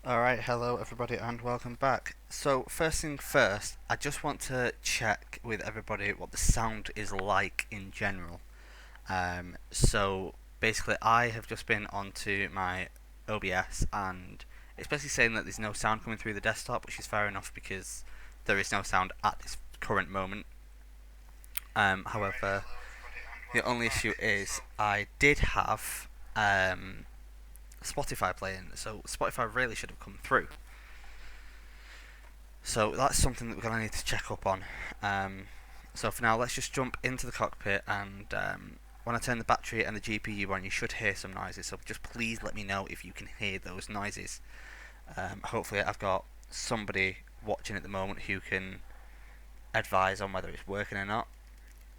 Alright, hello everybody and welcome back. So first thing first, I just want to check with everybody what the sound is like in general. So basically I have just been onto my OBS and it's basically saying that there's no sound coming through the desktop, which is fair enough because there is no sound at this current moment. However, the only issue is I did have Spotify playing, so Spotify really should have come through. So that's something that we're going to need to check up on. So for now, let's just jump into the cockpit, and when I turn the battery and the GPU on, you should hear some noises. So just please let me know if you can hear those noises. Hopefully I've got somebody watching at the moment who can advise on whether it's working or not.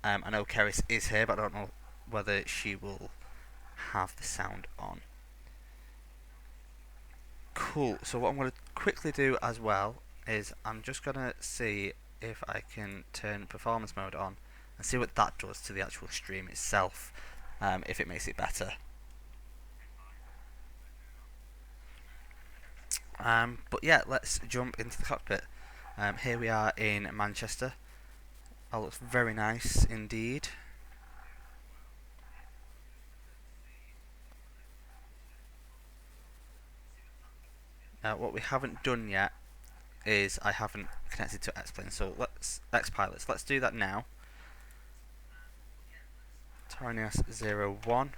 I know Keris is here, but I don't know whether she will have the sound on. Cool, so what I'm going to quickly do as well is I'm just going to see if I can turn performance mode on and see what that does to the actual stream itself, if it makes it better. But yeah, let's jump into the cockpit. Here we are in Manchester. That looks very nice indeed. What we haven't done yet is I haven't connected to xPilot, so xPilot. Let's do that now. Tyrannias 01,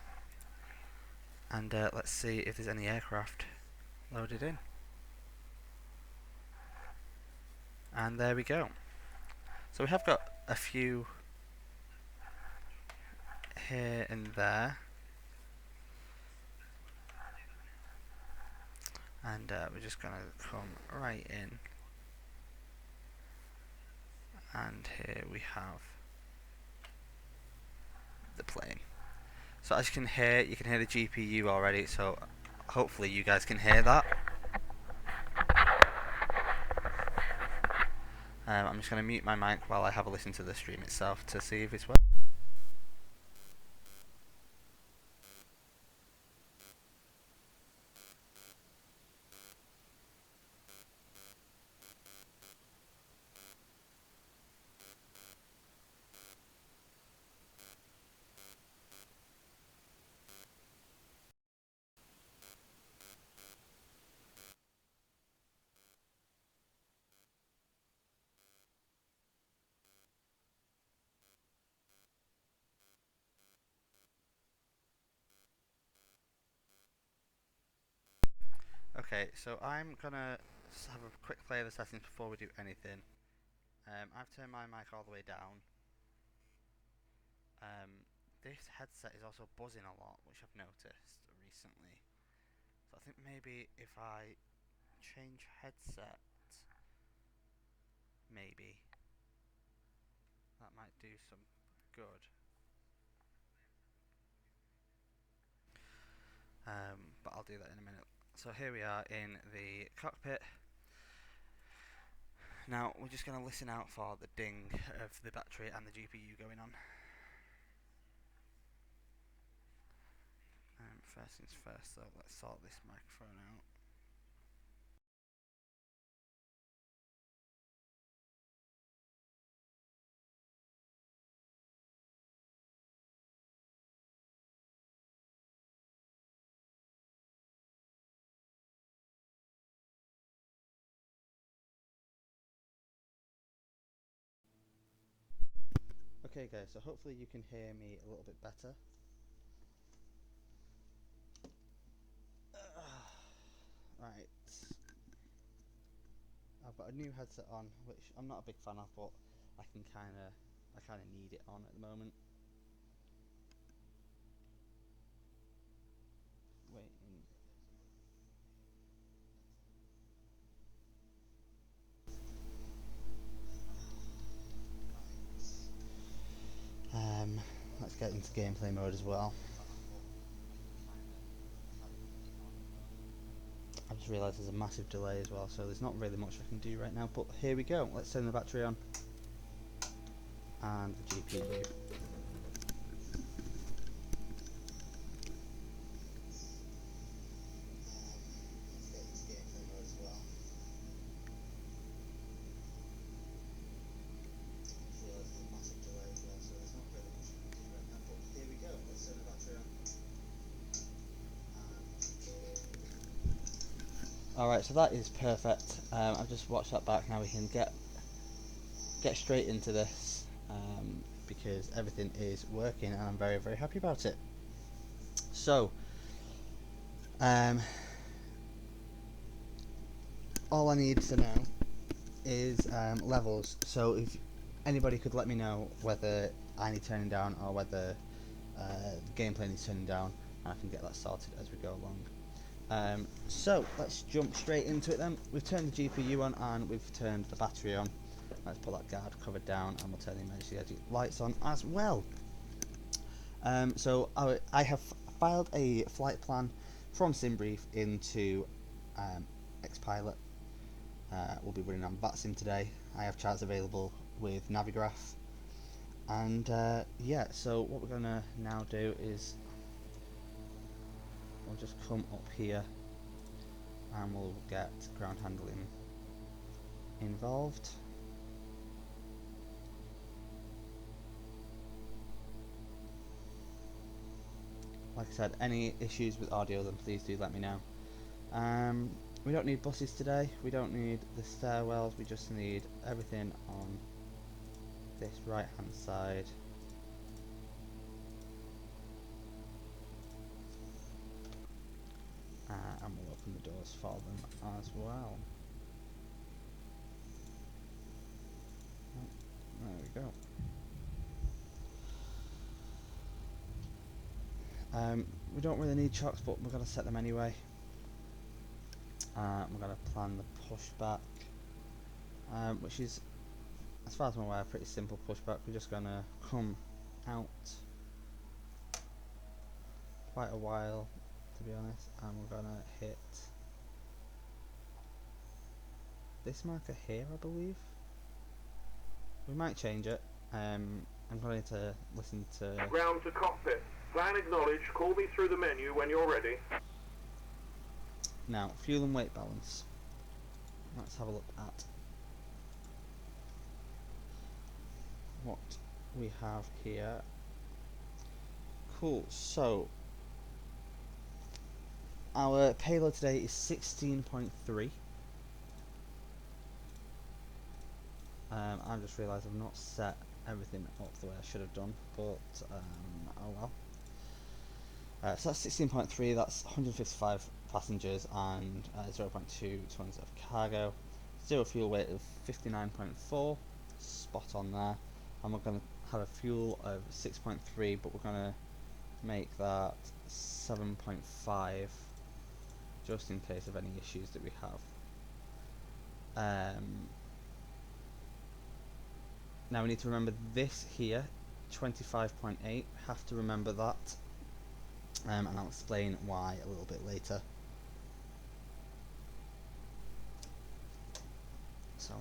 and let's see if there's any aircraft loaded in. And there we go. So we have got a few here and there, and we're just going to come right in, and here we have the plane. So as you can hear the GPU already, so hopefully you guys can hear that. I'm just going to mute my mic while I have a listen to the stream itself to see if it's working. Okay, so I'm gonna have a quick play of the settings before we do anything. I've turned my mic all the way down. This headset is also buzzing a lot, which I've noticed recently. So I think maybe if I change headset, maybe that might do some good. But I'll do that in a minute. So here we are in the cockpit. Now we're just going to listen out for the ding of the battery and the GPU going on. First things first though, let's sort this microphone out. Okay guys, so hopefully you can hear me a little bit better. Right. I've got a new headset on, which I'm not a big fan of, but I kinda need it on at the moment. Waiting. Let's get into gameplay mode as well. I just realised there's a massive delay as well, so there's not really much I can do right now, but here we go. Let's turn the battery on and the GPU. Alright, so that is perfect. I've just watched that back. Now we can get straight into this, because everything is working and I'm very, very happy about it. So, all I need to know is levels. So if anybody could let me know whether I need turning down or whether the gameplay needs turning down, and I can get that sorted as we go along. So let's jump straight into it then. We've turned the GPU on and we've turned the battery on. Let's put that guard cover down and we'll turn the emergency lights on as well. So I have filed a flight plan from SimBrief into xPilot. We'll be running on VATSIM today. I have charts available with Navigraph. And yeah, so what we're going to now do is we'll just come up here and we'll get ground handling involved. Like I said, any issues with audio, then please do let me know. We don't need buses today, we don't need the stairwells, we just need everything on this right hand side. And we'll open the doors for them as well. There we go. We don't really need chocks, but we're going to set them anyway. We're going to plan the pushback, which is, as far as I'm aware, a pretty simple pushback. We're just going to come out quite a while, to be honest, and we're going to hit this marker here, I believe. We might change it. I'm going to listen to... Ground to cockpit. Plan acknowledged. Call me through the menu when you're ready. Now, fuel and weight balance. Let's have a look at what we have here. Cool, so our payload today is 16.3. I just realised I've not set everything up the way I should have done, but oh well. So that's 16.3, that's 155 passengers and 0.2 tons of cargo. Zero fuel weight of 59.4, spot on there. And we're going to have a fuel of 6.3, but we're going to make that 7.5 just in case of any issues that we have. Now we need to remember this here, 25.8, have to remember that. And I'll explain why a little bit later. So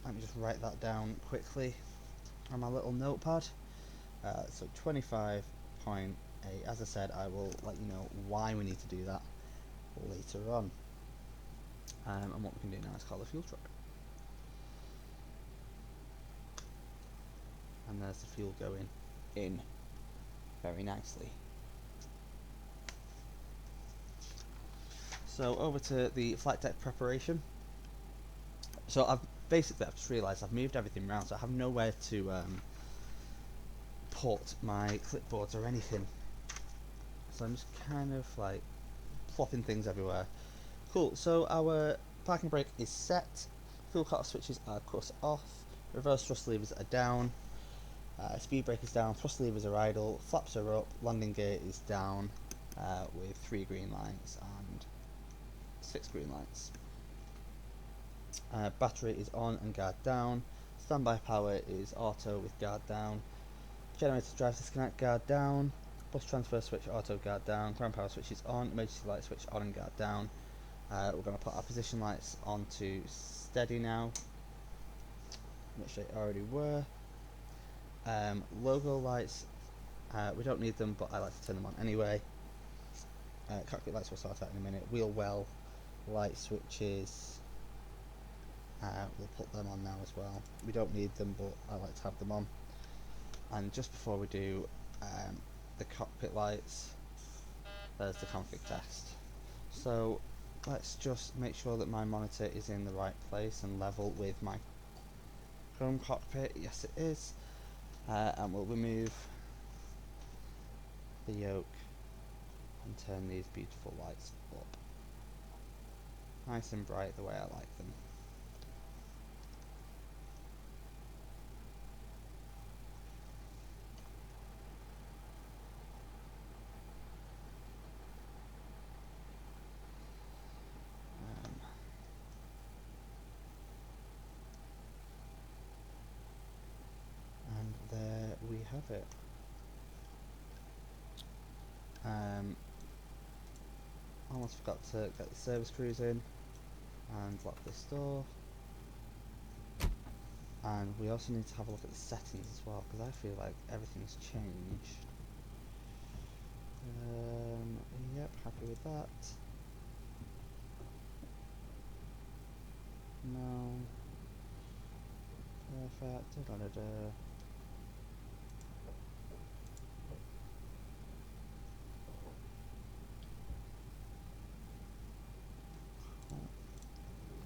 let me just write that down quickly on my little notepad. So 25.8, as I said, I will let you know why we need to do that later on. And what we can do now is call the fuel truck. And there's the fuel going in very nicely. So over to the flight deck preparation. So I've just realised I've moved everything around, so I have nowhere to put my clipboards or anything. So I'm just kind of like plopping things everywhere. Cool, so our parking brake is set, fuel cutoff switches are cut off, reverse thrust levers are down, speed brake is down, thrust levers are idle, flaps are up, landing gear is down with 3 green lights and 6 green lights. Battery is on and guard down, standby power is auto with guard down, generator drive disconnect guard down, bus transfer switch auto guard down, ground power switch is on, emergency light switch on and guard down. We're going to put our position lights onto steady now, which they already were. Logo lights, we don't need them, but I like to turn them on anyway. Cockpit lights we'll sort out in a minute. Wheel well light switches, we'll put them on now as well. We don't need them, but I like to have them on. And just before we do the cockpit lights, there's the config test. So let's just make sure that my monitor is in the right place and level with my Chrome cockpit. Yes, it is. And we'll remove the yoke and turn these beautiful lights up. Nice and bright the way I like them. And there we have it. Almost forgot to get the service crews in and lock this door. And we also need to have a look at the settings as well, because I feel like everything's changed. Yep, happy with that. No. Perfect. Da-da-da-da.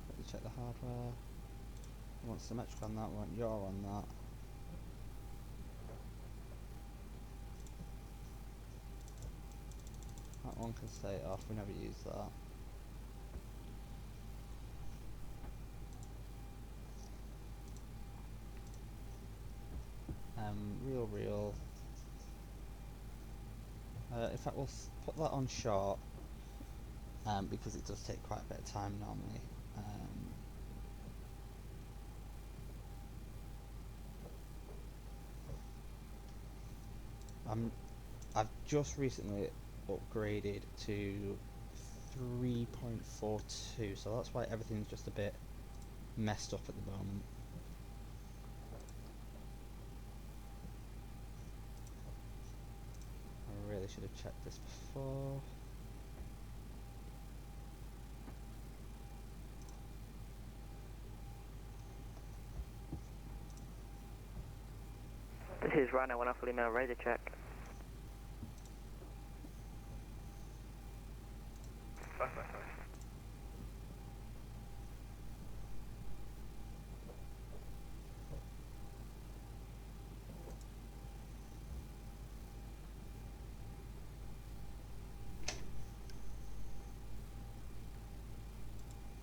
Let me check the hardware. I want symmetric on that one, you're on that. That one can stay off, we never use that. Real. In fact, we'll put that on short, because it does take quite a bit of time normally. I've just recently upgraded to 3.42, so that's why everything's just a bit messed up at the moment. I really should have checked this before. This is Rhino 1 Alpha Lima, radar check.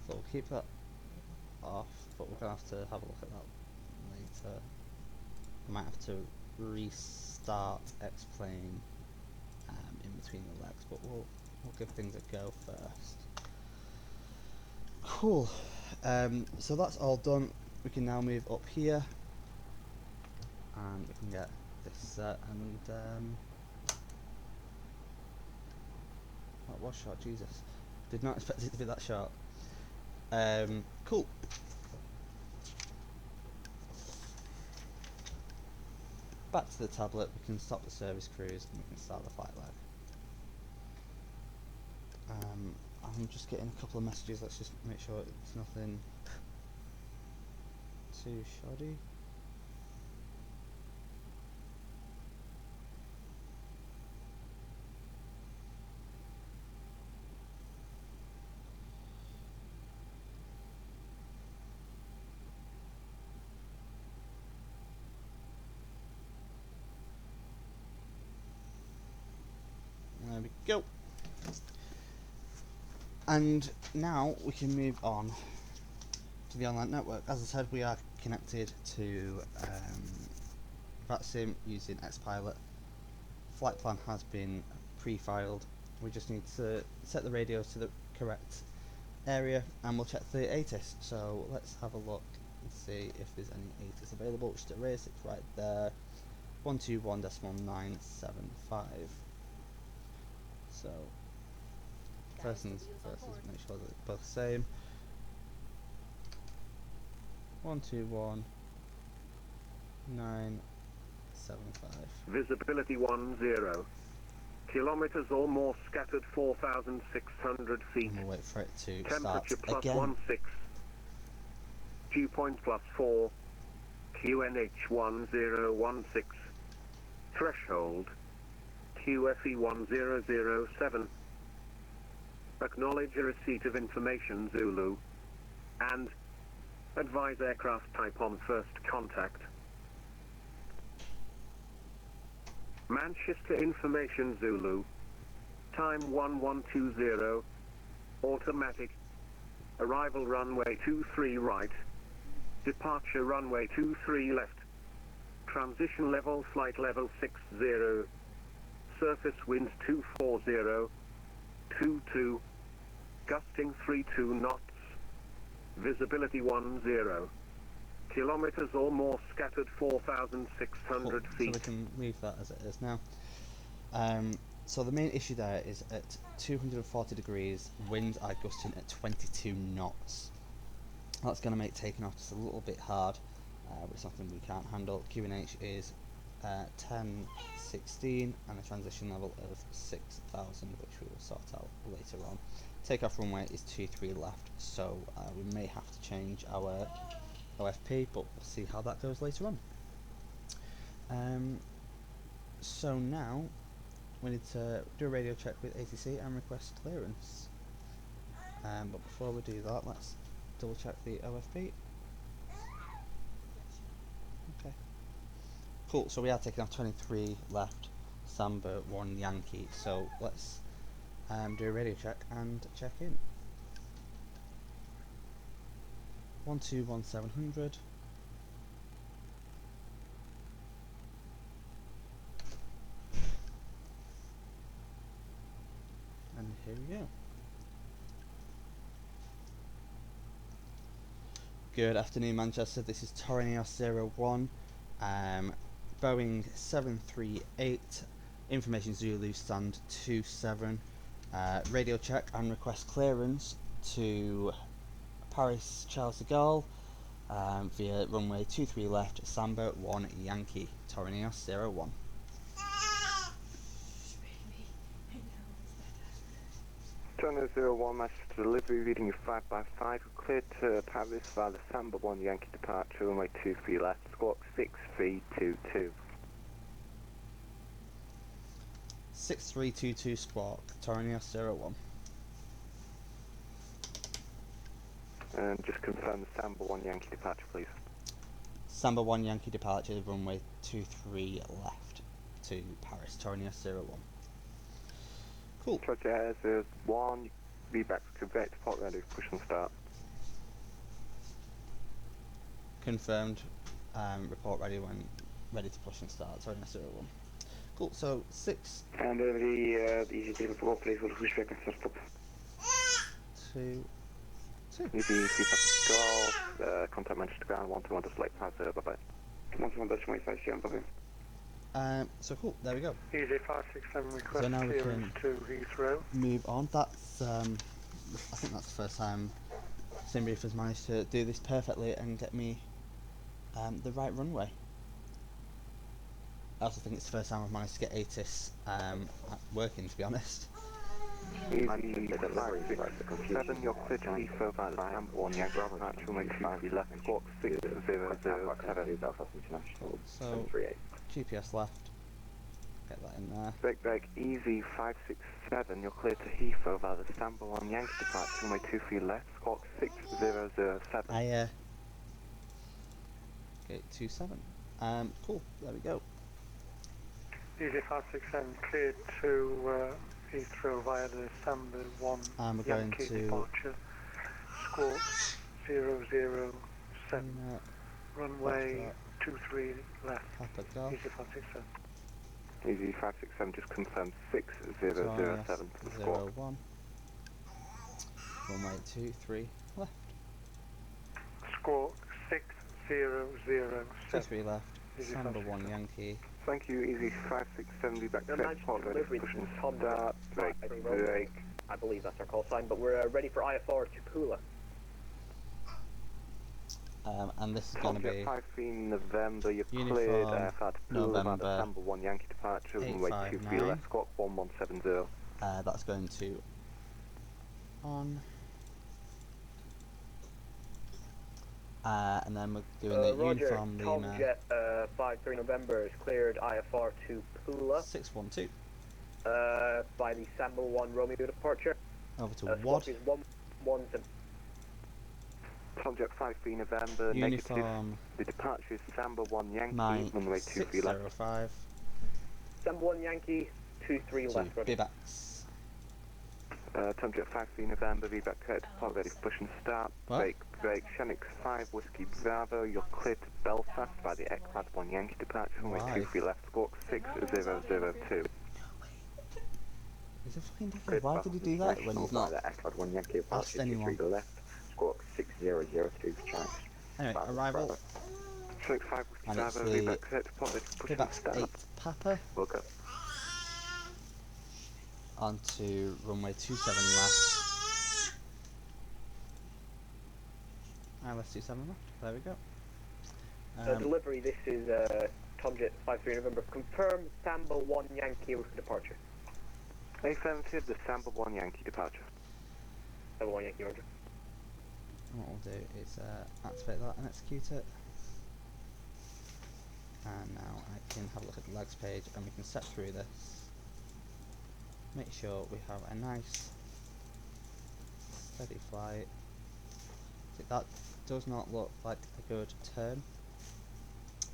So we'll keep that off, but we're going to have to have a look at that later. I might have to restart X-Plane in between the legs, but we'll give things a go first. Cool. So that's all done. We can now move up here, and we can get this set. And that was short. Jesus, did not expect it to be that short. Cool. Back to the tablet, we can stop the service crews and we can start the flight leg. I'm just getting a couple of messages, let's just make sure it's nothing too shoddy. There we go. And now we can move on to the online network. As I said, we are connected to VATSIM using xPilot. Flight plan has been pre-filed. We just need to set the radios to the correct area and we'll check the ATIS. So let's have a look and see if there's any ATIS available, which there is. It's right there, 121.975. So first things first is make sure that they're both the same. 121.975. Visibility 10. Kilometers or more scattered 4,600 feet. And we'll wait for it to Temperature start plus again. 16. Dew point plus 4. QNH 1016. Threshold QFE 1007. Acknowledge a receipt of information Zulu. And advise aircraft type on first contact. Manchester information Zulu. Time 1120. Automatic. Arrival runway 23 right. Departure runway 23 left. Transition level flight level 60. Surface winds 240. 22. Gusting 32 knots. Visibility 10. Kilometers or more scattered 4,600 feet. So we can leave that as it is now. So the main issue there is at 240 degrees, winds are gusting at 22 knots. That's going to make taking off just a little bit hard, but it's something we can't handle. QNH is 1016 and a transition level of 6,000, which we will sort out later on. Takeoff runway is 23 left, so we may have to change our LFP, but we'll see how that goes later on. So now we need to do a radio check with ATC and request clearance. But before we do that, let's double check the LFP. Okay. Cool, so we are taking off 23 left, Samba 1 Yankee. So let's do a radio check and check in. 121700. And here we go. Good afternoon, Manchester. This is Torreneos 01, Boeing 738, information Zulu stand 27, radio check and request clearance to Paris Charles de Gaulle via runway 23 left, Samba 1 Yankee, Torreneos 01. Turner 01, Manchester delivery, reading you 555, cleared to Paris via the Samba 1 Yankee departure, runway 23 left, squawk 6322. 6322 squawk, Torreneos 01. And just confirm the Samba 1 Yankee departure, please. Samba 1 Yankee departure, runway 23 left to Paris, Torreneos 01. Cool. Roger, Air 01, feedback to vet, port ready, push and start. Confirmed, report ready when ready to push and start, Torreneos 01. Cool, so 6... And the EGCC for please will pushback and start stop. 2... Easy feedback to go, contact Manchester ground, 121 display, pass, bye-bye. 121.25, bye-bye. So cool, there we go. Easy 567 request So now we clearance can to Heathrow. move on. That's I think that's the first time Simbrief has managed to do this perfectly and get me the right runway. I also think it's the first time I've managed to get ATIS working, to be honest. Easy 567, you're clear to Heathrow via the Samba 1 Yankee departure, runway 23 left, squawk 6007. So GPS left. Get that in there. Break, easy 567, you're clear to Heathrow via the Samba 1 Yankee departure, runway 23 left, squawk 6007. Gate 27. Cool, there we go. Easy 567 cleared to Heathrow via the Samba 1 And we're going Yankee to departure. Squawk 007. Runway 23 left. Papa Golf. Easy 567. Easy 567, just confirm 6007 for the squawk. 01. Runway 23 left. Squawk 6007. 23 left. Easy Samba 1 567. Yankee. Thank you, easy 567, be back to port ready, delivery, push and Tom start, break. I believe that's our call sign, but we're ready for IFR to Pula. And this is going to be 15 November, you're Uniform cleared IFR to Pula via the November Samba 1 Yankee departure, runway 23 859. left, squawk 1170. that's going to on. And then we're doing the Roger, uniform Tom Lima Jet 53 November is cleared IFR to Pula 612. by the Samba 1 Romeo departure. Over to Squawk WAD. is 117. Tomjet 53 November, Uniform negative. The departure is Samba 1 Yankee, Mike runway 23 left. 605 Samba 1 Yankee, 23 to left, roger. Bivax. Tomjet 53 November, VBAC correct, depart ready for push and start. What? Brake, Shanix 5 Whiskey Bravo, you're cleared to Belfast by the X-RAAS 1 Yankee departure, runway Why? 23 left, squawk 6002. He's a fucking dickhead. Why did he do that when he's not X-RAAS 1 Yankee asked anyone? left, squawk 6002 for chance. Anyway, arrival. Shanix 5 Whiskey And it's Bravo, the VBAC correct, depart ready for push and Bivax start. 8 Papa Welcome. onto runway 27 left. And let's do 7 left. There we go. Delivery, this is Tomjet 53 November. Confirm Samba 1 Yankee for departure. Affirmative, the Samba 1 Yankee departure. Samba 1 Yankee, roger. And what we'll do is activate that and execute it. And now I can have a look at the legs page and we can set through this. Make sure we have a nice steady flight. See, that does not look like a good turn.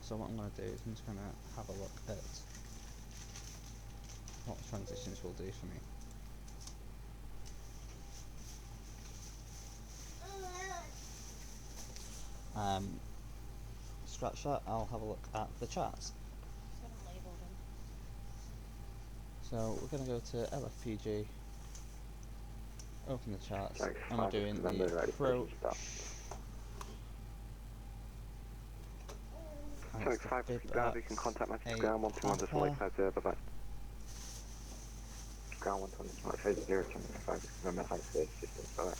So what I'm going to do is I'm just going to have a look at what transitions will do for me. Scratch that, I'll have a look at the charts. So we're going to go to LFPG, open the charts, and we're doing the approach. And it's the 5 Whiskey Bravo, you can contact Master Ground 121 to Lakeside 0, bye bye. Ground 121 0, 5 remember high space system, bye bye.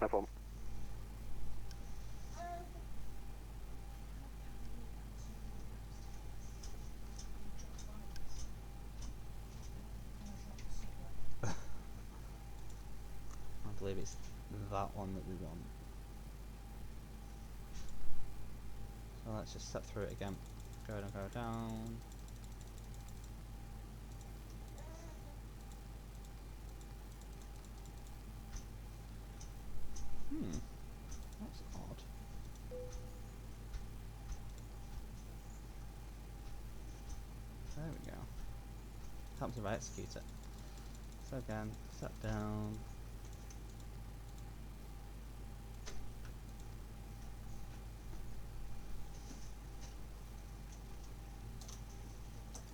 No problem. I believe it's that one that we want. So let's just step through it again. Go down. That's odd. There we go. Happens if I execute it. So again, step down.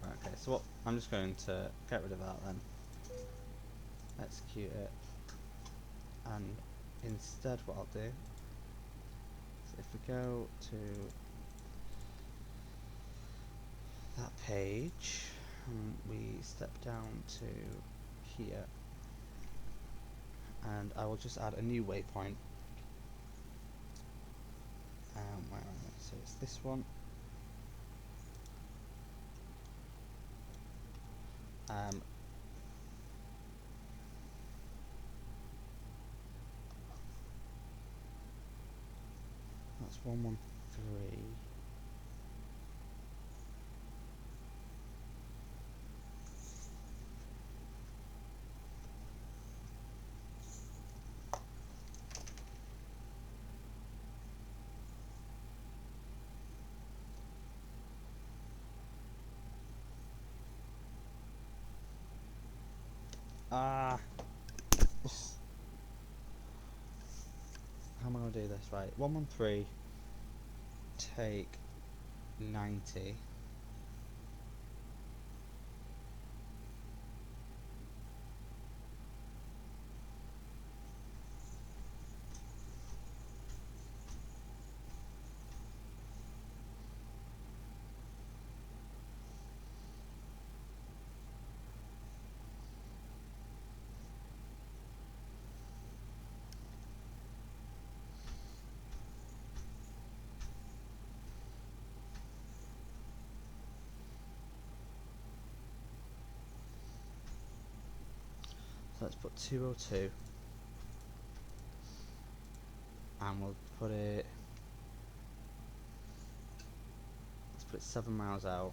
Okay, so what I'm just going to get rid of that then. Execute it. And instead what I'll do is if we go to that page and we step down to here, and I will just add a new waypoint. Where am I? So it's this one. That's 113. How am I going to do this? Right, 113, take 90. So let's put 202 and we'll put it, let's put it 7 miles out.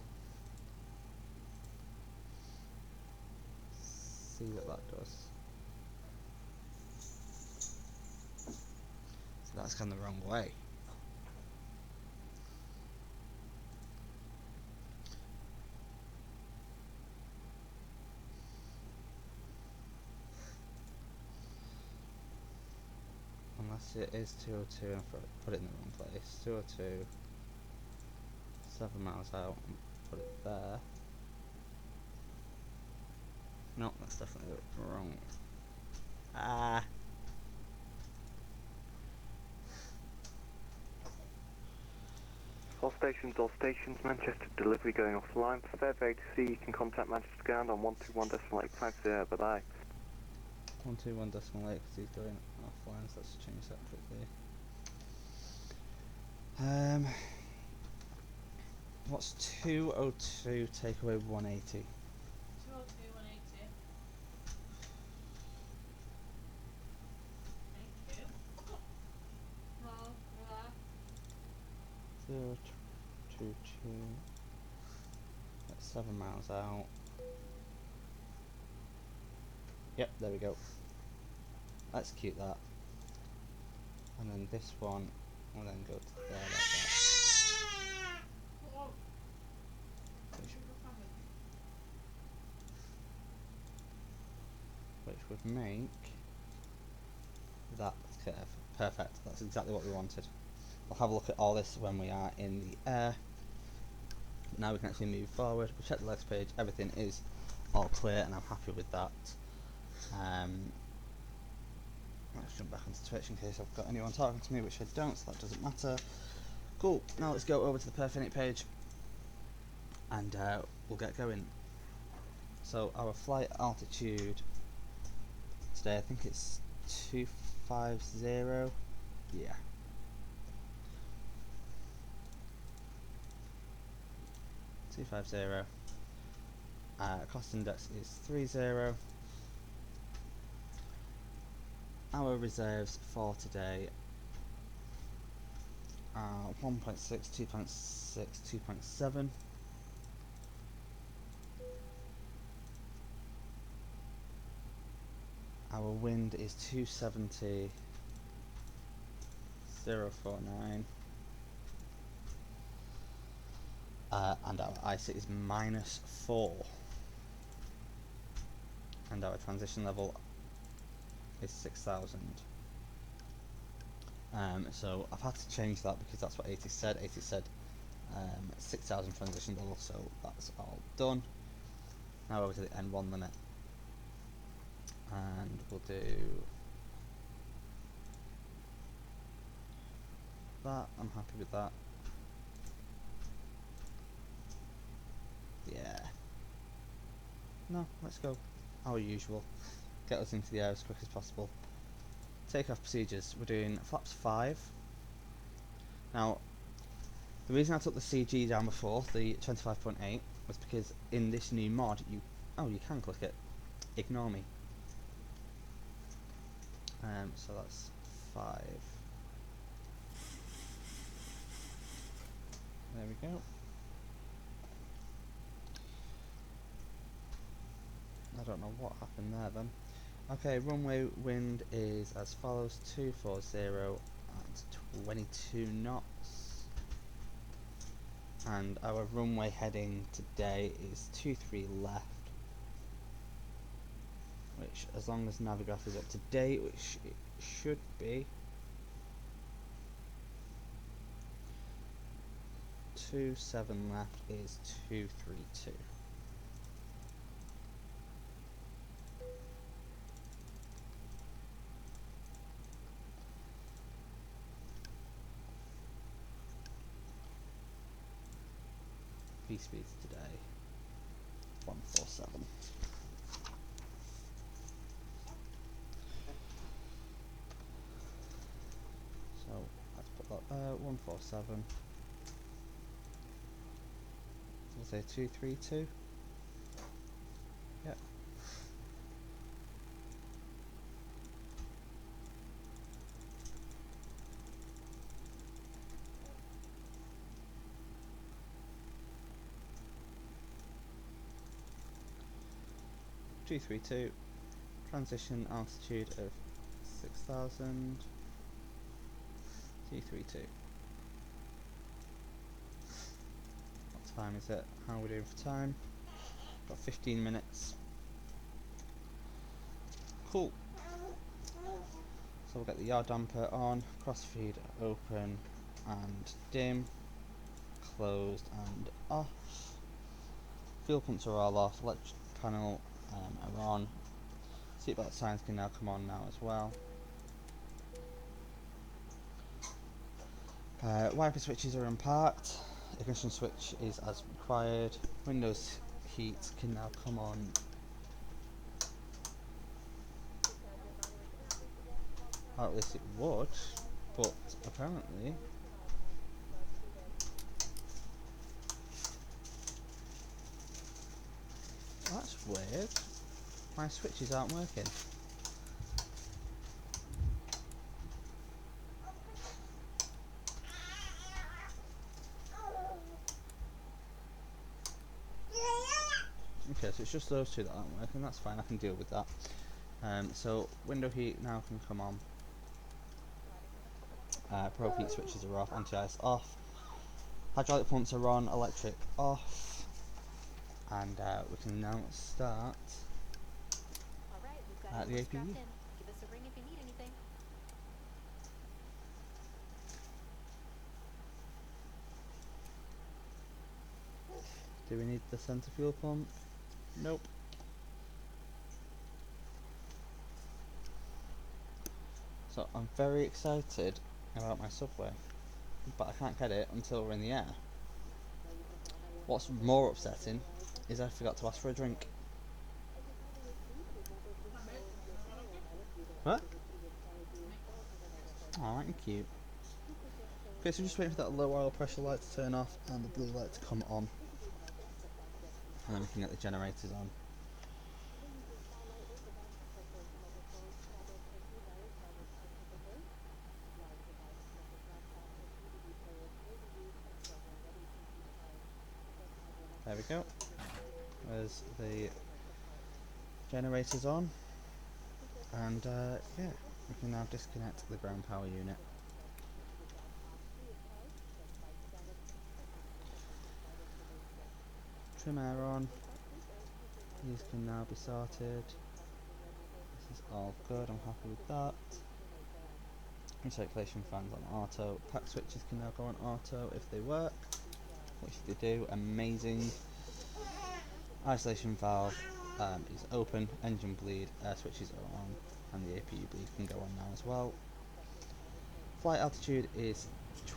See what that does. That's gone the wrong way. Unless it is 202 and I put it in the wrong place. 202, 7 miles out, and put it there. No, that's definitely wrong. Ah. All stations, Manchester delivery going offline. For Fairview to see, you can contact Manchester Ground on 121.850, bye-bye. 121.8 because he's going offline, so let's change that quickly. What's 202 take away 180? 202, 180. Thank you. Well, relax. 022. That's 7 miles out. Yep, there we go. Let's keep that. And then this one will then go to there like that. Oh. Which would make that curve. Perfect, that's exactly what we wanted. We'll have a look at all this when we are in the air. Now we can actually move forward. We check the legs page, everything is all clear and I'm happy with that. Let's jump back onto Twitch in case I've got anyone talking to me, which I don't, so that doesn't matter. Cool, now let's go over to the Perfinite page and we'll get going. So our flight altitude today, I think it's 250, yeah. Cost index is 30. Our reserves for today are 1.6, 2.6, 2.7. Our wind is 270, 049. And our ISIT is -4. And our transition level is 6,000. So I've had to change that because that's what 80 said. 80 said 6,000 transition level, so that's all done. Now over to the N1 limit. And we'll do that. I'm happy with that. Yeah. No, let's go. Our usual. Get us into the air as quick as possible. Takeoff procedures. We're doing flaps 5. Now, the reason I took the CG down before, the 25.8, was because in this new mod, you can click it. Ignore me. So that's 5. There we go. I don't know what happened there then. Okay, runway wind is as follows: 240 and 22 knots. And our runway heading today is 23 left. Which, as long as Navigraph is up to date, which it should be. 27 left is 232. V speeds today 147. So let's put that there, 147. We'll say 232. Yep. Transition altitude of 6,000. T32. What time is it? How are we doing for time? Got 15 minutes. Cool. So we'll get the yard damper on, crossfeed open and dim, closed and off. Fuel pumps are all off, electric panel are on. Seatbelt signs can now come on now as well. Wiper switches are unparked. Ignition switch is as required. Windows heat can now come on. Or at least it would, but apparently that's weird. My switches aren't working. Okay, so it's just those two that aren't working. That's fine, I can deal with that. So window heat now can come on. Probe heat switches are off, anti-ice off. Hydraulic pumps are on, electric off. And we can now start the APU. Give us a ring if you need anything. Do we need the centre fuel pump? Nope. So I'm very excited about my subway, but I can't get it until we're in the air. What's more upsetting is I forgot to ask for a drink. What? Oh, thank you. Okay, so just waiting for that low oil pressure light to turn off and the blue light to come on. And then we can get the generators on. There we go. There's the generators on. And yeah, we can now disconnect the ground power unit. Trim air on. These can now be sorted. This is all good, I'm happy with that. Recirculation fans on auto. Pack switches can now go on auto if they work, which they do, amazing. Isolation valve is open, engine bleed, air switches are on, and the APU bleed can go on now as well. Flight altitude is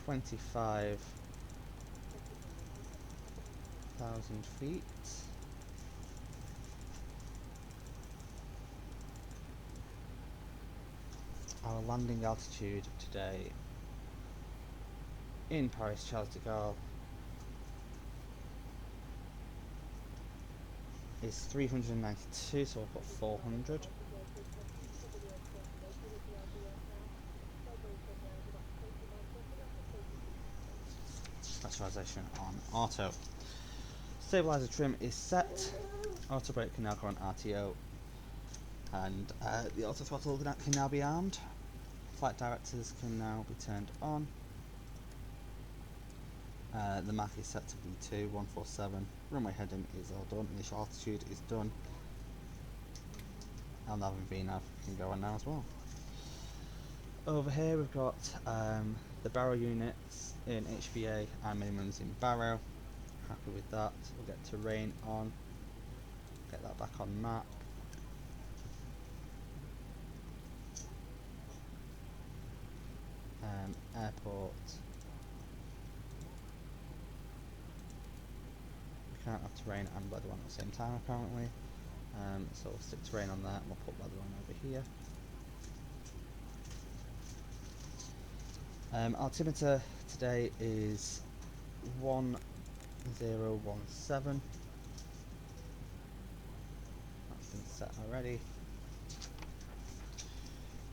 25,000 feet. Our landing altitude today in Paris Charles de Gaulle is 392, so I've got 400. Pressurization on auto. Stabilizer trim is set. Auto brake can now go on RTO. And the auto throttle can now be armed. Flight directors can now be turned on. The Mach is set to V2, 147. Runway heading is all done. Initial altitude is done. LNAV and VNAV can go on now as well. Over here we've got the barrow units in HVA and minimums in barrow. Happy with that. We'll get terrain on. Get that back on map. Airport. We can't have terrain and weather on at the same time apparently. So we'll stick terrain on that and we'll put weather on over here. Altimeter today is 1017. That's been set already.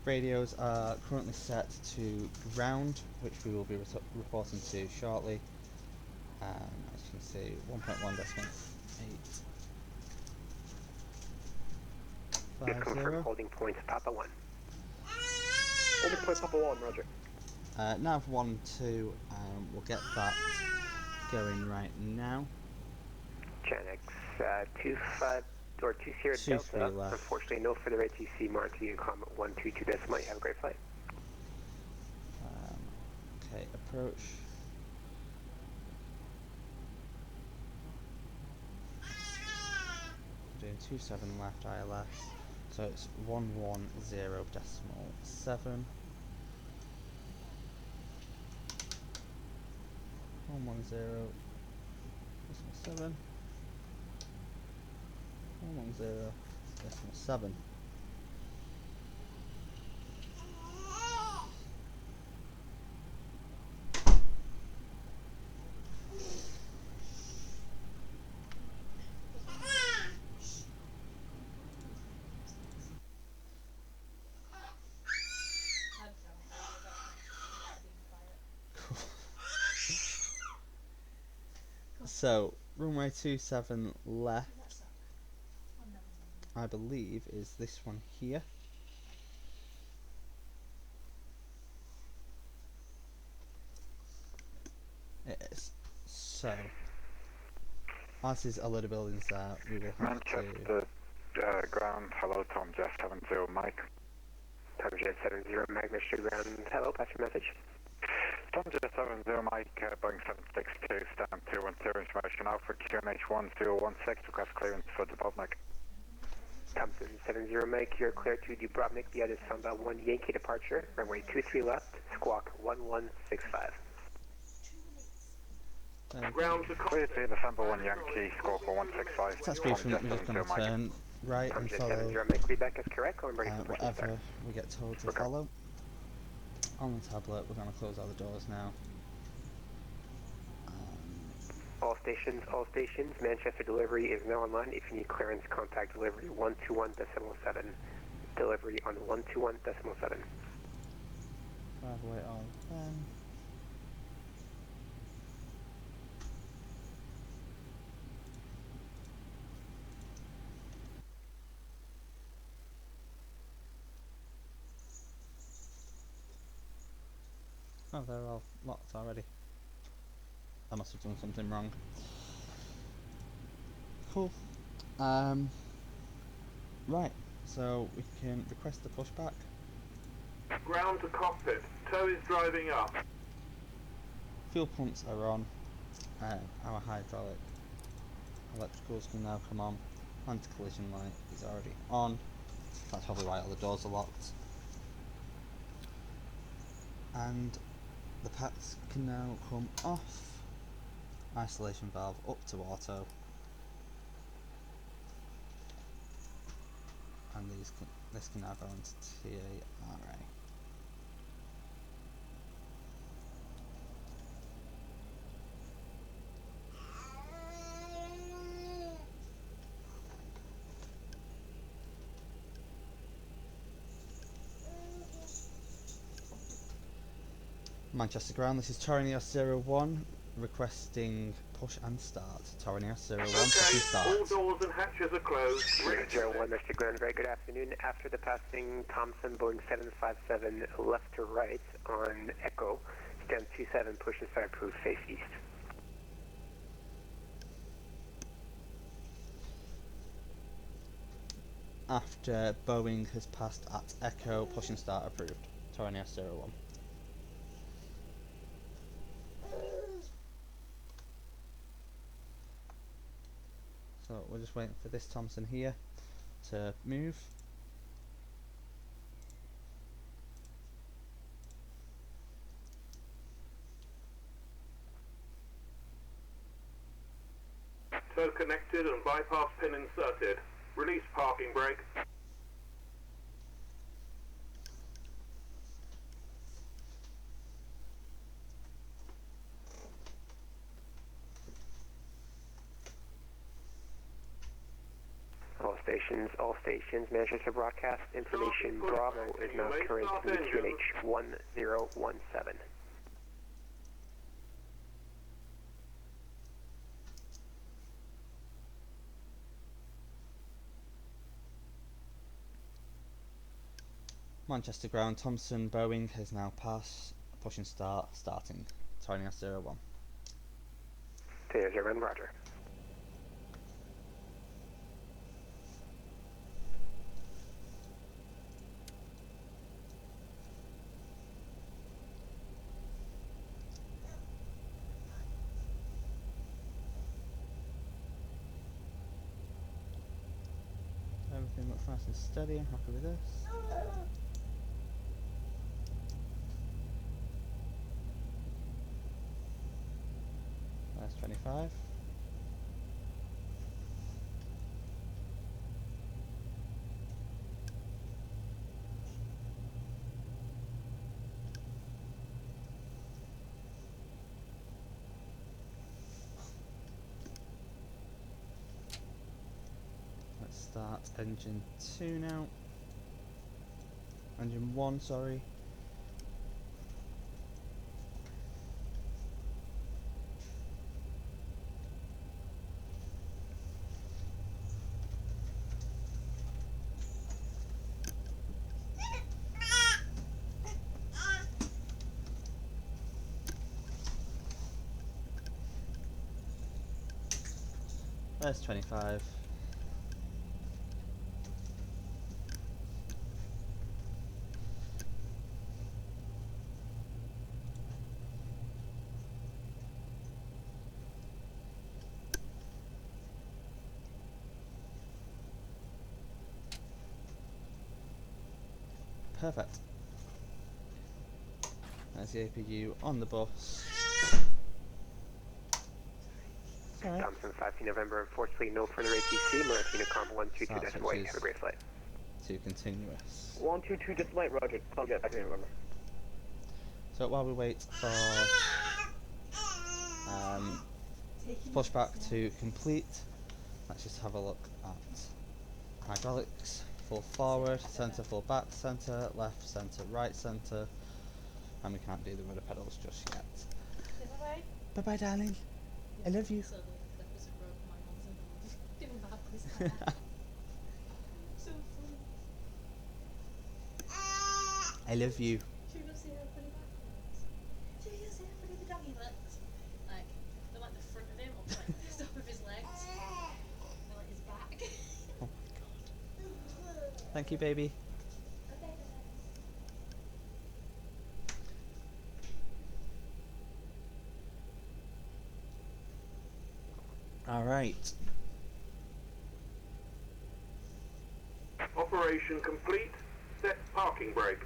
Radios are currently set to ground, which we will be reporting to shortly. As you can see, 1.1.8. Confirm holding point Papa 1. Holding point Papa 1, roger. Nav 1, 2, we'll get that going right now. Gen X 25 or 20 2, 3 Delta. left. Unfortunately, no further ATC marked you. Comment 122 decimal. Have a great flight. Okay, approach. We're doing 27 left ILS. So it's 110.7. 110.7. 110.7. So, runway 27 left, I believe, is this one here. It is. So, as is a load of buildings there, we will have Manchester, ground, hello, Tom Jet 70 Mike. Tom Jet 70 Mike, Mr. Ground. Hello, pass your message. Tom Jet 70 Mike, Boeing 762, stand 210, information out for QNH 1016, request clearance for Dubrovnik. Thompson 70 Mike, you're clear to Dubrovnik via the Samba 1 Yankee departure, runway 23 left, squawk 1165. Ground to Clear to December 1 Yankee, squawk 1165. That's briefing, we're just going to turn right Tom and Jet follow 70 Mike, feedback is correct. I'm ready for push and start. whatever we get told to follow. On the tablet, we're going to close all the doors now. All stations, Manchester delivery is now online. If you need clearance, contact delivery 121.7. Delivery on 121.7. Drive away all then. Oh, they're all locked already. I must have done something wrong. Cool. Right, so we can request the pushback. ground to cockpit. Tow is driving up. Fuel pumps are on. Our hydraulic electricals can now come on. Anti-collision light is already on. That's probably why all the doors are locked. And the packs can now come off. Isolation valve up to auto. And this can now go into TARA. Manchester ground, this is Torinios 01 requesting push and start. Torinios 01 push and start. All doors and hatches are closed. 01, Mr. Ground, very good afternoon. After the passing Thompson Boeing 757 left to right on Echo, stand 27, push and start, approved, face east. After Boeing has passed at Echo, push and start approved. Torinios 01. So we're just waiting for this Thompson here to move. Tow connected and bypass pin inserted. Release parking brake. All stations, Manchester broadcast information Bravo is now current to QNH 1017. Manchester ground, Thompson Boeing has now passed pushing start, starting, turning S01. Taylor 01, roger. Everything looks nice and steady, I'm happy with this. That's 25. Let's start engine 2 now. Engine 1, sorry. There's 25. Perfect. There's the APU on the bus. Alright. Thompson 15 November, unfortunately no further ATC, Martina Comp 122-8, have a great flight. To continuous. 122 roger, I'll get back in November. So while we wait for pushback to complete, let's just have a look at hydraulics. Full forward, centre, full back, centre, left, centre, right, centre, and we can't do the rudder pedals just yet. Bye-bye. Bye bye darling, I love you. So the flippers have broken my arms and doing backwards. So funny. I love you. Should we go see her put it backwards? Should we go see her put it the doggy legs? Like, they're like the front of him, or like the top of his legs. They're like his back. Oh my god. Thank you, baby. Okay, Alright. Operation complete. Set parking brake.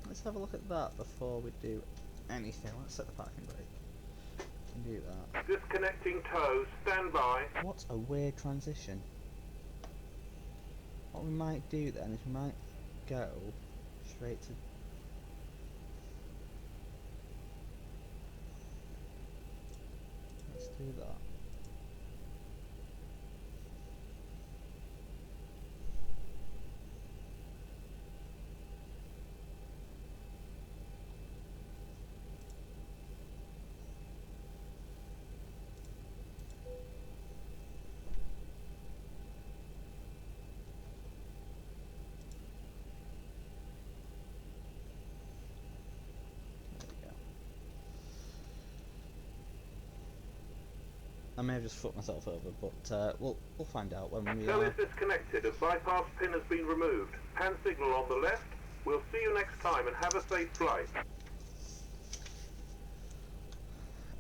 Let's have a look at that before we do anything. Let's set the parking brake. Can do that. Disconnecting tow. Stand by. What a weird transition. What we might do then is we might go straight to... Let's do that. I may have just fucked myself over, but we'll find out when we Tow is disconnected. A bypass pin has been removed. Hand signal on the left. We'll see you next time and have a safe flight.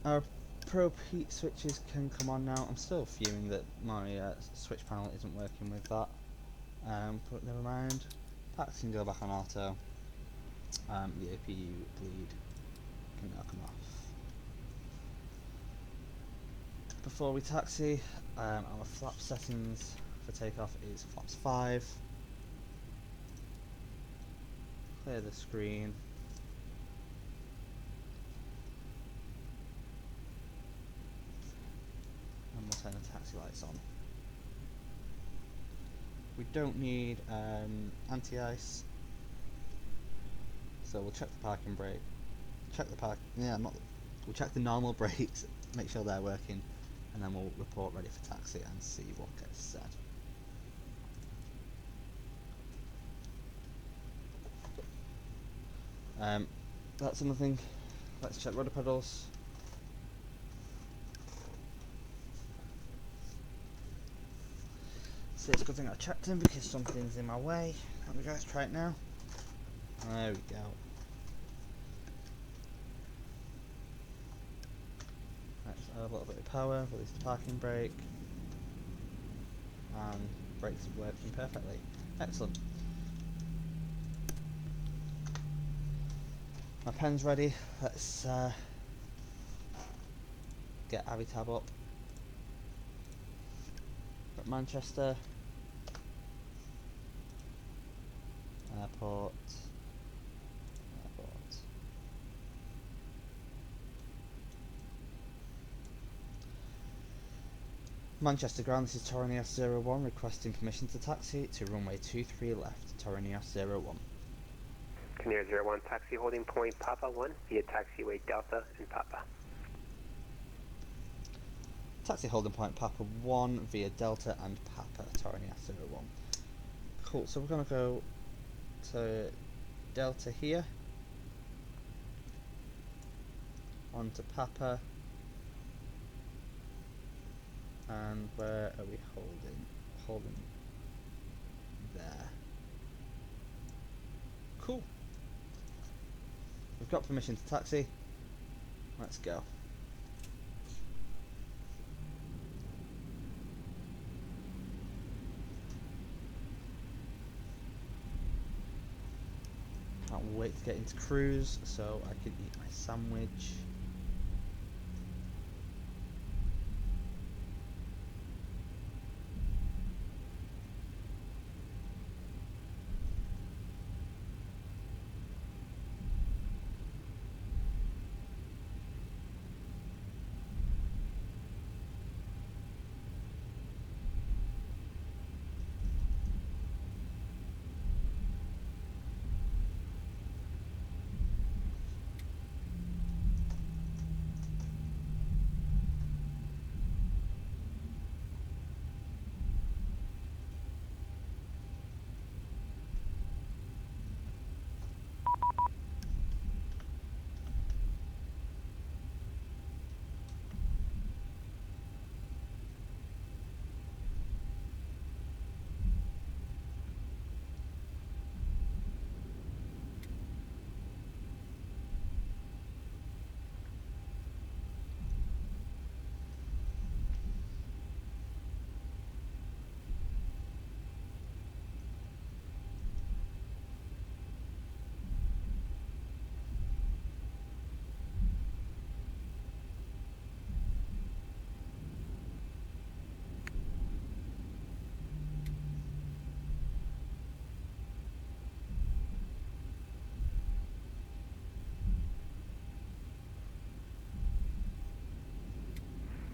Our probe heat switches can come on now. I'm still fuming that my switch panel isn't working with that. But never mind. Packs can go back on auto. The APU bleed can now come off. Before we taxi, our flap settings for takeoff is flaps 5. Clear the screen. And we'll turn the taxi lights on. We don't need anti-ice, so we'll check the parking brake. We'll check the normal brakes, make sure they're working, and then we'll report ready for taxi and see what gets said. That's another thing. Let's check rudder pedals. See, it's a good thing I checked them because something's in my way. Let me guys try it now. There we go. Let's add a little bit of power, release the parking brake, and brakes working perfectly. Excellent. My pen's ready. Let's get AVITAB up. Got Manchester. Airport. Manchester ground, this is Toronios 01 requesting permission to taxi to runway 23 left, Toronios 01. Canary 01, taxi holding point Papa 1 via taxiway Delta and Papa. Taxi holding point Papa 1 via Delta and Papa, Toronios 01. Cool, so we're going to go to Delta here, on to Papa, and where are we holding? Holding there. Cool. We've got permission to taxi. Let's go. Can't wait to get into cruise so I can eat my sandwich.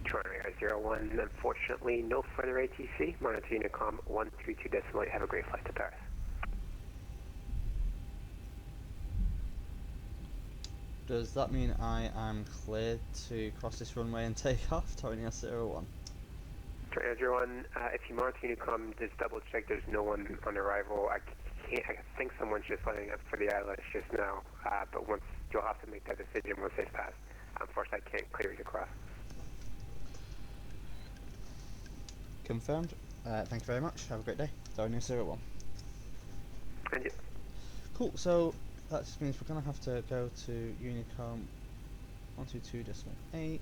Toronto 01, unfortunately no further ATC, monitor Unicom 132.8, have a great flight to Paris. Does that mean I am cleared to cross this runway and take off, Toronios 01? Toronto 01, if you monitor Unicom, just double check there's no one on arrival. I think someone's just lining up for the ILS just now, but once you'll have to make that decision once it's passed. Unfortunately, I can't clear you to cross. Confirmed. Thank you very much. Have a great day. Toronios 01. And you. Cool, so that just means we're going to have to go to Unicom 122.8.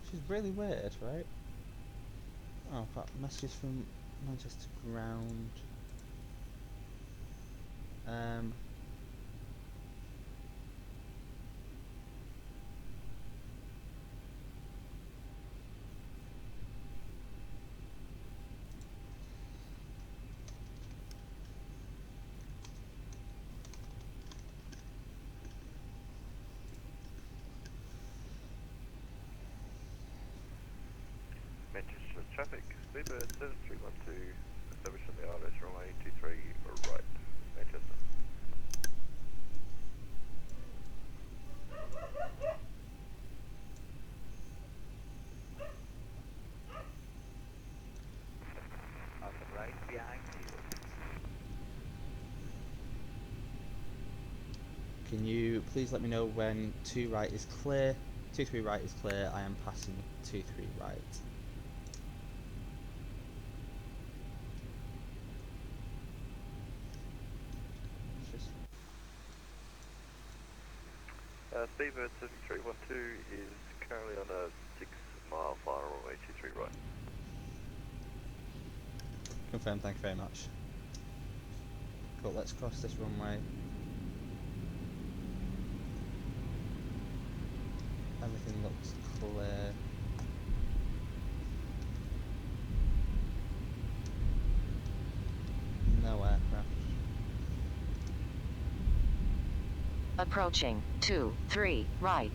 Which is really weird, right? Oh, I've got messages from Manchester ground. Manchester traffic, Speedbird 7312, established on the ILS runway 23 right, Manchester. Right, we Can you please let me know when 2 right is clear? 23 right is clear. I am passing 23 right. Speedbird 7312 is currently on a 6-mile final runway 23 right. Confirmed, thank you very much. Cool, let's cross this runway. Everything looks clear. No aircraft. Approaching 23 right.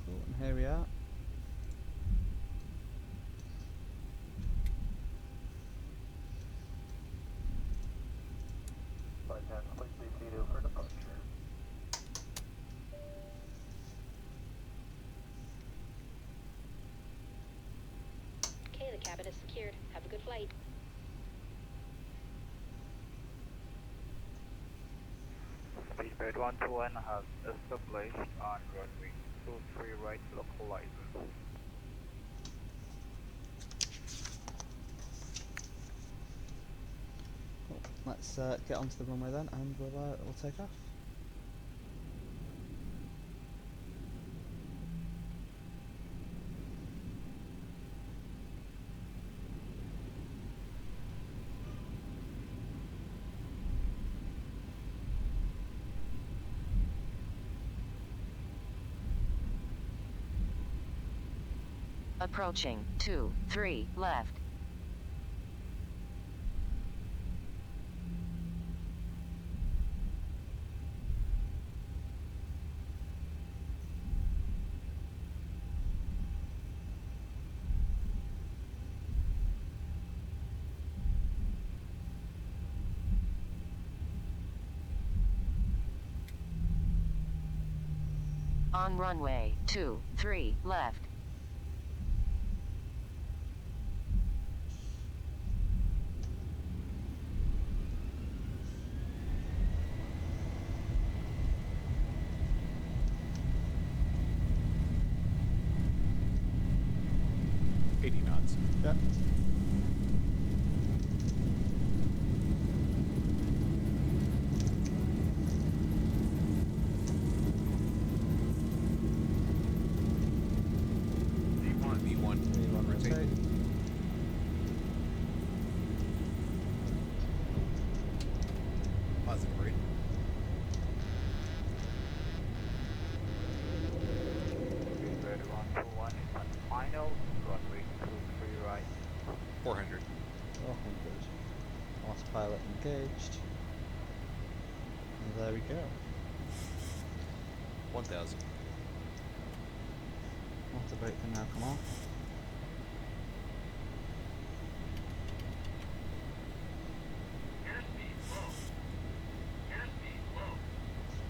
Cool, and here we are. For departure. Okay, the cabin is secured. Have a good flight. Speedbird 121 has established on runway 23 right localizer. Cool. Let's get onto the runway then, and we'll take off. Approaching 23 left. On runway 23 left. Yep. V1 rotate. Positive rate. Speedbird 121 is on final runway 23 right. 400. 400. Last pilot engaged. And there we go. 1000. Water brake can now come off.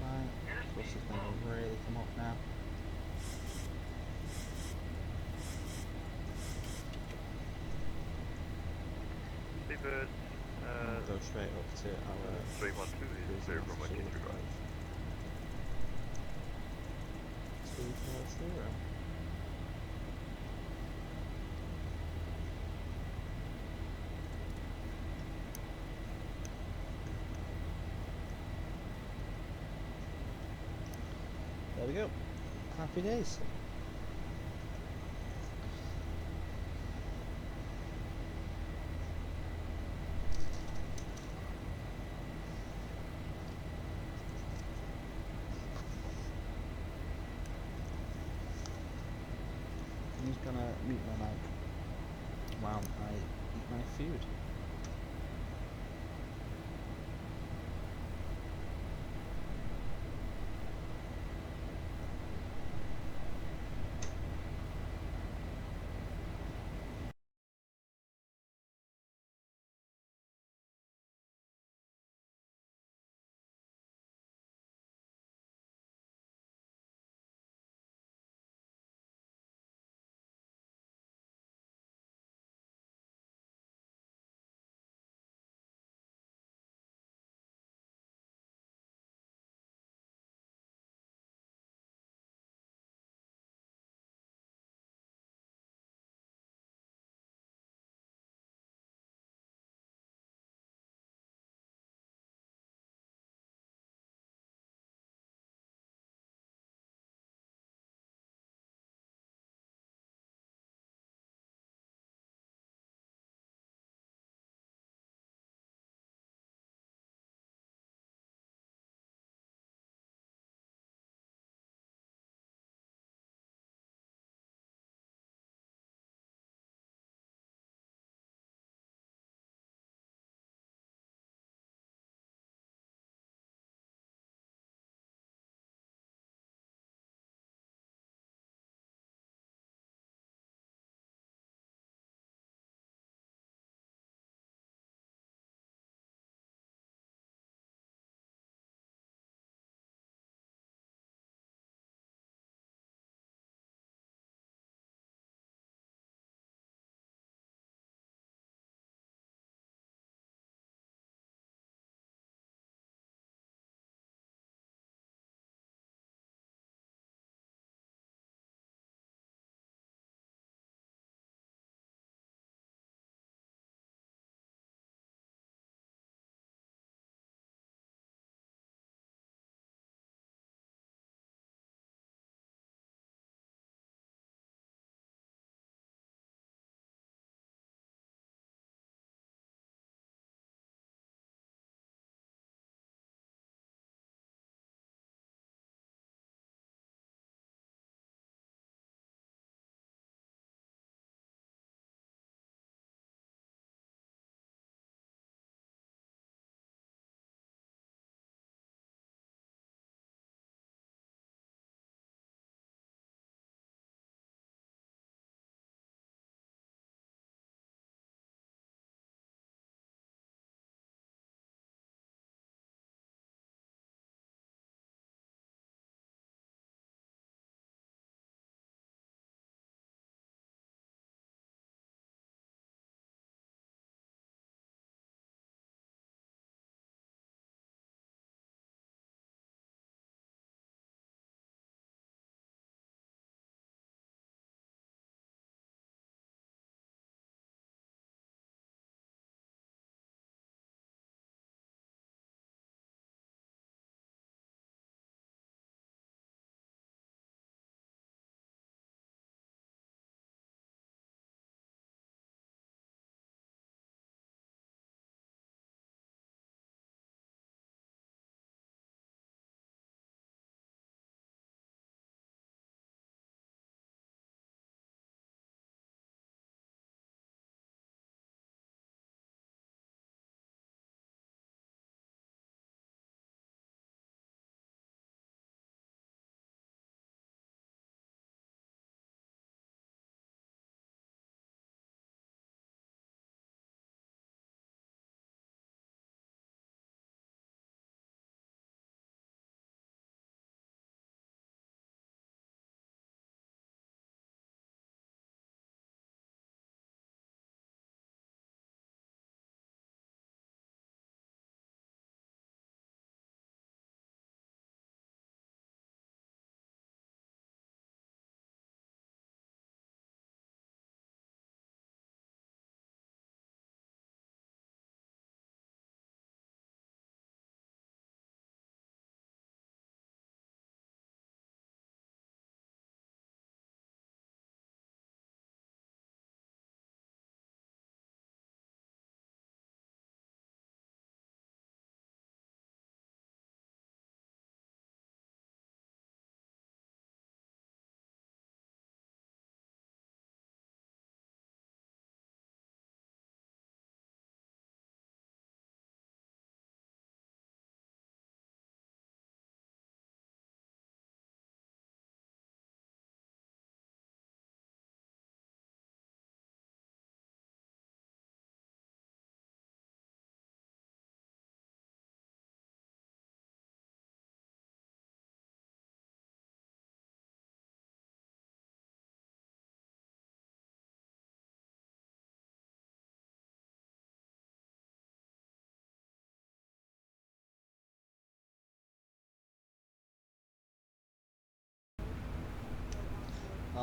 Fine. Thrust is going to really come up now. Speedbird Go straight up to our 312 is clear from 23 right. 240. There we go. Happy days. mute my mic while I eat my food.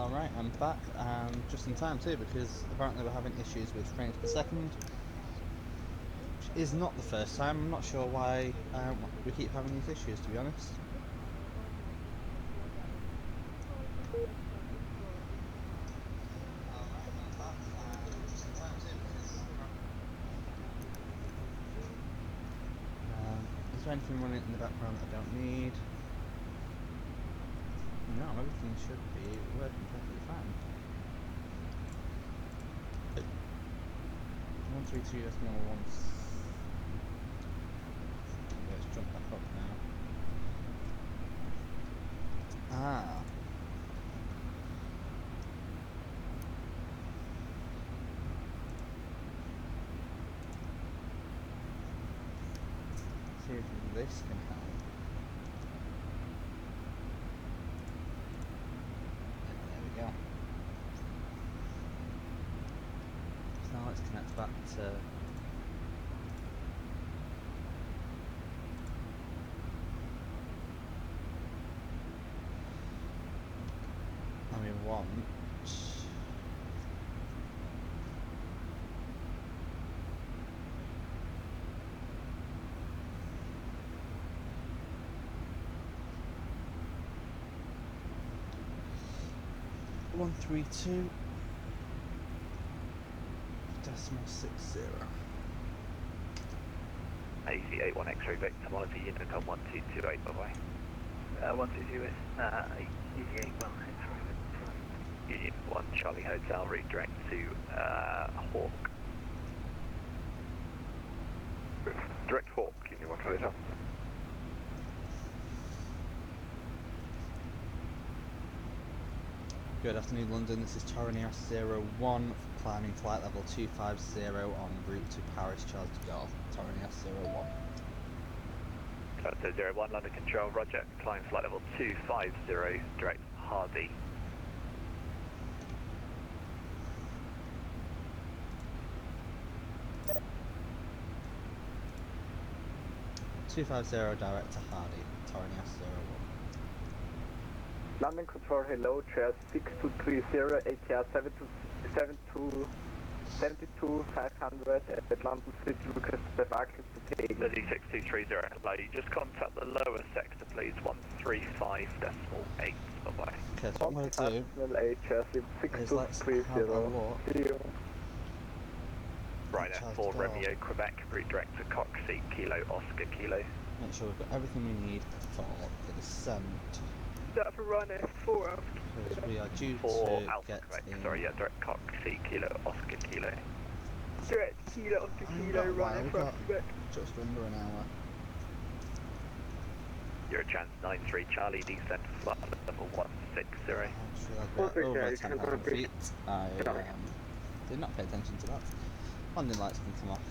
Alright, I'm back, and just in time too, because apparently we're having issues with frames per second. Which is not the first time. I'm not sure why we keep having these issues, to be honest. Is there anything running in the background that I don't need? No, everything should be working perfectly fine. 132 decimal once. Let's jump back up now. Ah. See if this can help. There we go. So now let's connect back to want 132 decimal 60. AC81 X-ray Victor Monitor Unicom 1228, bye bye. 122 is EG81 X-ray. Union 1 Charlie Hotel, redirect to Hawk. Direct Hawk, Union 1 Charlie Hotel. Good afternoon, London. This is Torrenias 01 climbing flight level 250 en route to Paris Charles de Gaulle. Torrenias 01. Delta 01, London Control, roger. Climb flight level 250, direct Hardy. direct to Hardy, Torrenias 01. London Control, hello, chair 6230, ATR 72500 at London City, request the Barclays to take. 36230, hello, you just contact the lower sector please, 135.8, bye bye. Okay, so what I'm going to do is let's have a look. See you. Right, F4 Romeo Quebec, redirect to Coxie, Kilo Oscar Kilo. Make sure we've got everything we need for the descent. That for run F4 Because we are due for to Alpha get Quebec, in. sorry, yeah, direct Coxie, Kilo Oscar Kilo. Direct Kilo Oscar Kilo, run F4 Quebec. Just under an hour. You're a chance 93 Charlie, descent flight level 160. Actually, like over 10,000 feet. I did not pay attention to that. Landing lights can come off.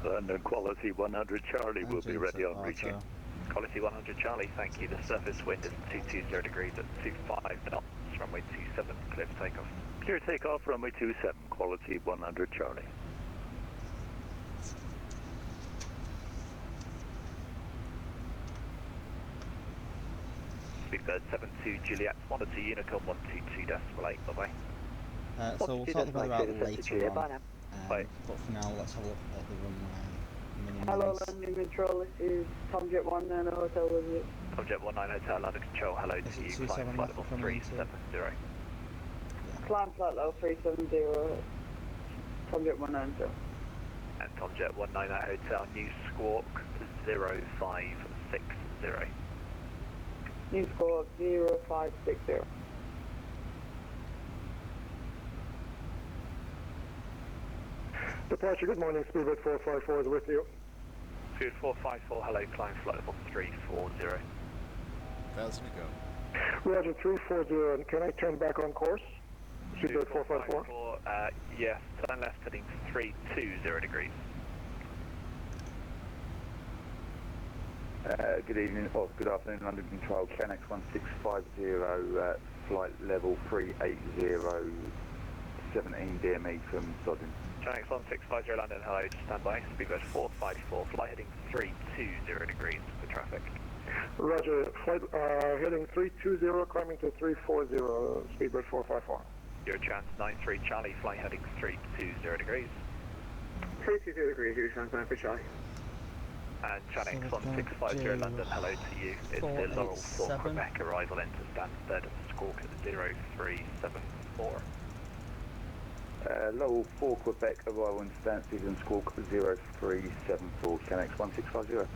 London Quality 100 Charlie will be ready on reaching. Quality 100 Charlie, thank you. The surface wind is 220 degrees at 25 knots. Runway 27, clear for takeoff. Clear takeoff, runway 27, Quality 100 Charlie. Speedbird 72 Juliet, monitor Unicom 122.8, bye bye. So we'll sort the weather out later on. Bye. But for now, let's have a look at the runway. Hello, London Control. This is Tomjet 19 Hotel with you. Tomjet 19 Hotel, London Control. Hello to you. Climb flight level 370. Climb flight level 370. Tomjet 19. And Tomjet 19 Hotel, New Squawk 0560. New Squawk 0560. Departure, good morning, Speedbird 454 is with you. Speed 454, hello, climb flight level 340. 1,000 to go. Roger, 340, and can I turn back on course? Speedbird 454? Yes, turn left heading 320 degrees. Good evening, or good afternoon, London Control, KNX 1650, flight level 380, 17 DME from Sodding. KNX 1650 London, hello, stand by, Speedbird 454, flight heading 320 degrees for traffic. Roger, flight heading 320, climbing to 340, speedbird 454. Your chance 93 Charlie, flight heading 320 degrees. 320 degrees, your chance 9 for Charlie. And Channel X1650 London, hello to you. It's the Laurel 4 Quebec arrival into Stansted, squawk at 0374. Laurel 4 Quebec arrival in Stansted and squawk 0374, Channel X1650.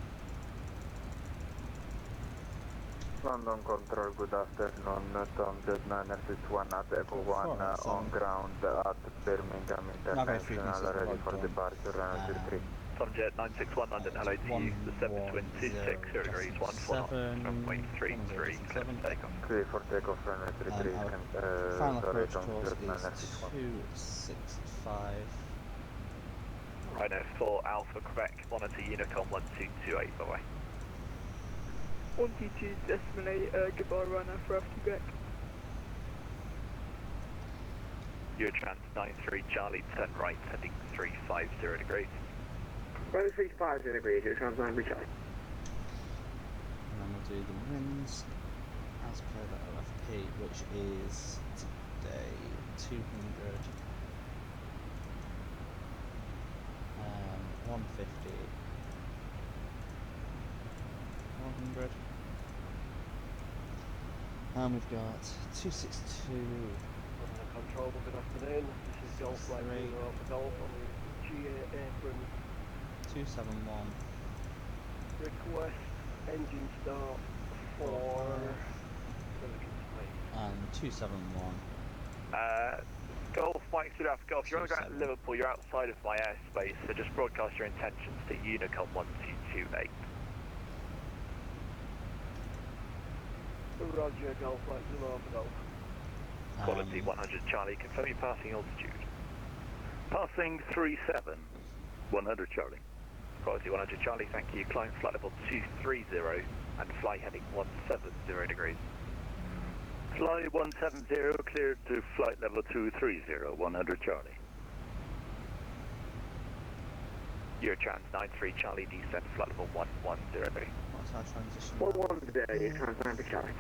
London Control, good afternoon. Tom Jet 961 at Echo 1 on ground at Birmingham International, ready for departure, runway 3. Tom Jet 961 London, hello to you. The 726 degrees, 14 knots, runway 33, clear for takeoff. Clear for takeoff, runway 33. Final approach course is 265. Right now, for Alpha Quebec, monitor Unicom 1228, bye bye. 122.8, goodbye runner for Alpha Quebec. Your chance 93 Charlie, turn right, heading 350 degrees. Right 350 degrees, your chance 9 for Charlie. And then we'll do the winds as per the LFP, which is today 200, 150, 100. And we've got 262. Control, good afternoon. This is Golf Flight 0 Alpha Golf on the GA apron. 271. Request engine start for and 271. Golf Mike Zulu Alpha Golf, you're on the ground at Liverpool, you're outside of my airspace, so just broadcast your intentions to Unicom 1228. Roger, Golf Flight 0 Alpha Golf. Quality 100 Charlie, confirm your passing altitude. Passing 37, 100 Charlie. Quality 100 Charlie, thank you. Climb flight level 230 and fly heading 170 degrees. Fly 170, cleared to flight level 230, 100 Charlie. Your chance 93 Charlie, descent flight level 110. What's our transition? 1 today, your chance 9 for Charlie.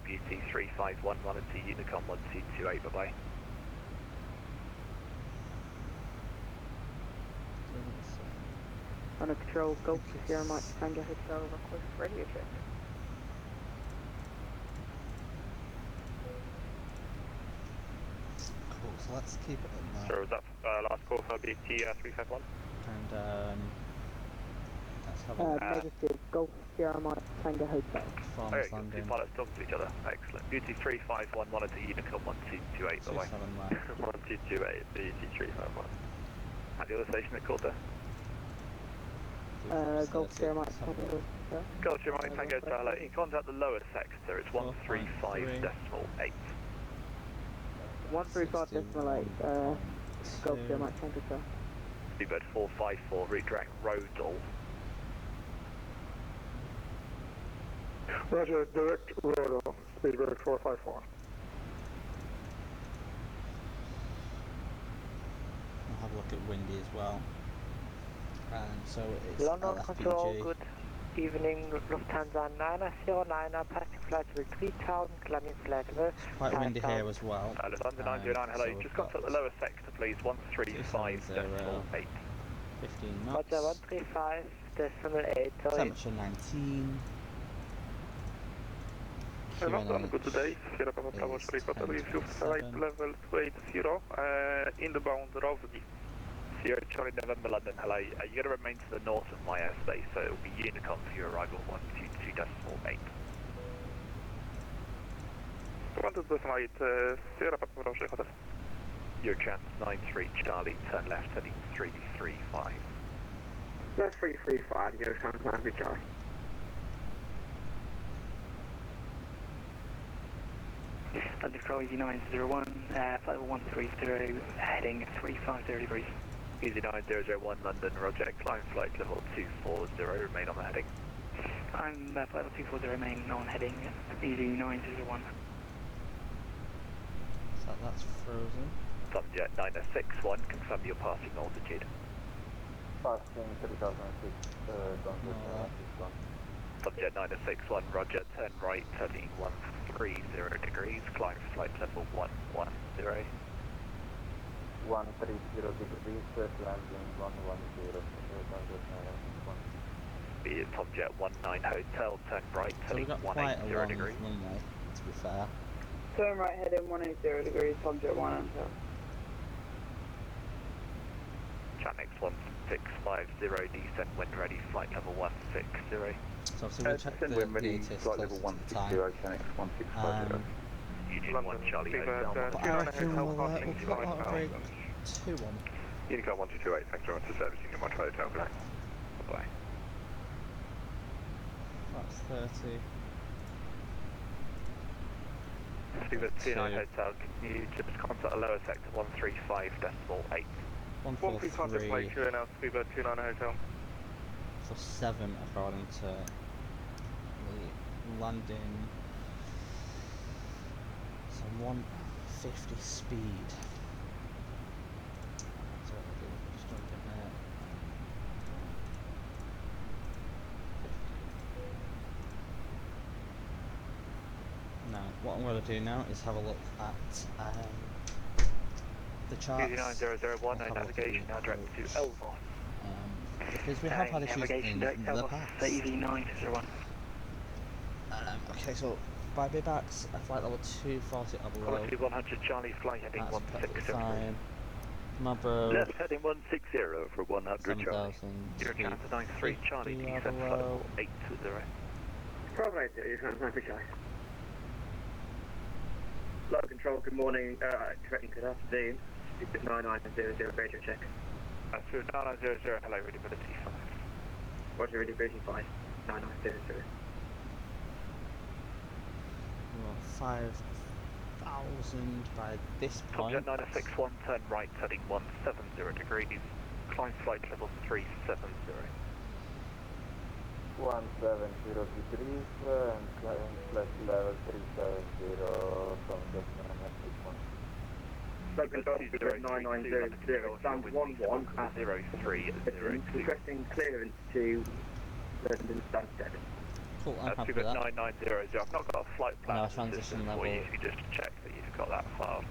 Beauty 351, monitor Unicom 1228, bye bye. Under control, Golf to Sierra Mike Tango Hotel, request radio check. Cool, so let's keep it in there. So was that last call for BT 351? And let's have a negative, Golf Sierra Mike Tango Hotel. Okay, two pilots talking to each other. Excellent. Beauty 351, monitor Unicom 1228, bye bye. 1228, BT 351. And the other station that called there? Golf Sierra Mike Tango Hotel. Golf Sierra Mike Tango Hotel. You contact the lower sector, it's 135.8. 135.8, Golf Sierra Mike Tango Hotel. Seabird 454, redirect Rodal. Roger, direct Rodal, speedbird 454. We'll have a look at windy as well. So it's London LFPG. Control, good evening, Lufthansa 909, passing flight level 3000, climbing flight level. Quite windy here as well. Lufthansa 909, hello, so just contact the lower sector please, 135.8. 15 knots. Roger, 135.8, sorry. Temperature 19. London, good day. Sierra Papa Bravo Charlie Hotel, with flight level 280, inbound Rovni. Sierra Charlie November London, hello. You're going to remain to the north of my airspace, so it will be Unicom for your arrival 122.8. Wanted the flight, Sierra Papa Bravo Hotel. Your chance 93 Charlie, turn left heading 335. That's 335, your chance 9 for Charlie. London Control, Easy 901, flight level 130, heading 350 degrees. Easy 9001 London, roger, climb flight level 240, remain on the heading. I'm flight level 240, remain on heading, Easy 901. So that's frozen. Subjet 961, confirm your passing altitude. Passing 3006, don't Subject 9061, roger, turn right, heading 130 degrees, climb flight level 110. 130 degrees, landing 110, be subject 19 hotel, turn right, So heading we've got quite a 180 long degrees. runway, to be fair. Turn right heading 180 degrees, subject 1 enter. Chatnex 1650, descent wind ready, flight level 160. So obviously we'll check the ATIS flight level closest to the 160, time. Chatnex 1650. Union 1 Charlie Hotel. But I reckon we'll put AutoGate 2 on. Unicom 1228, thanks very much for service, Union 1 Hotel. Bye. That's 30. Speedbird 29 Hotel, can you just contact the lower sector 135.8? 143 place, you're now Speedbird 29 Hotel. for 7 according to the landing. So 150 speed. So what we'll do, just jump in there. 50. Now, what I'm going to do now is have a look at the charts. 29001, navigation now direct to Elvos. Because we have had issues in the past. Okay, so by Bibats, a flight level 240 or below. Quality 100 Charlie, fly heading 160. Fine. Mabro. Left heading 160 for 100 Charlie. Your account 93 Charlie, descent flight level 80. Problem 80, you're trying to find Charlie. Flight control, good morning, good afternoon. 9900, radio check. That's 9900, hello, readability 5. Roger, readability 5, 9900. 5,000 by this point. Subject 961, turn right, heading 170 degrees. Climb flight level 370. 170 degrees and climb flight level 370 from the 961. Flight control, 9900, stand 11 at 0302. Requesting clearance to London Stansted. Cool, I'm happy with Speedbird that. 9900, I've not got a flight plan Now transition level. for you, if you just check that you've got that file.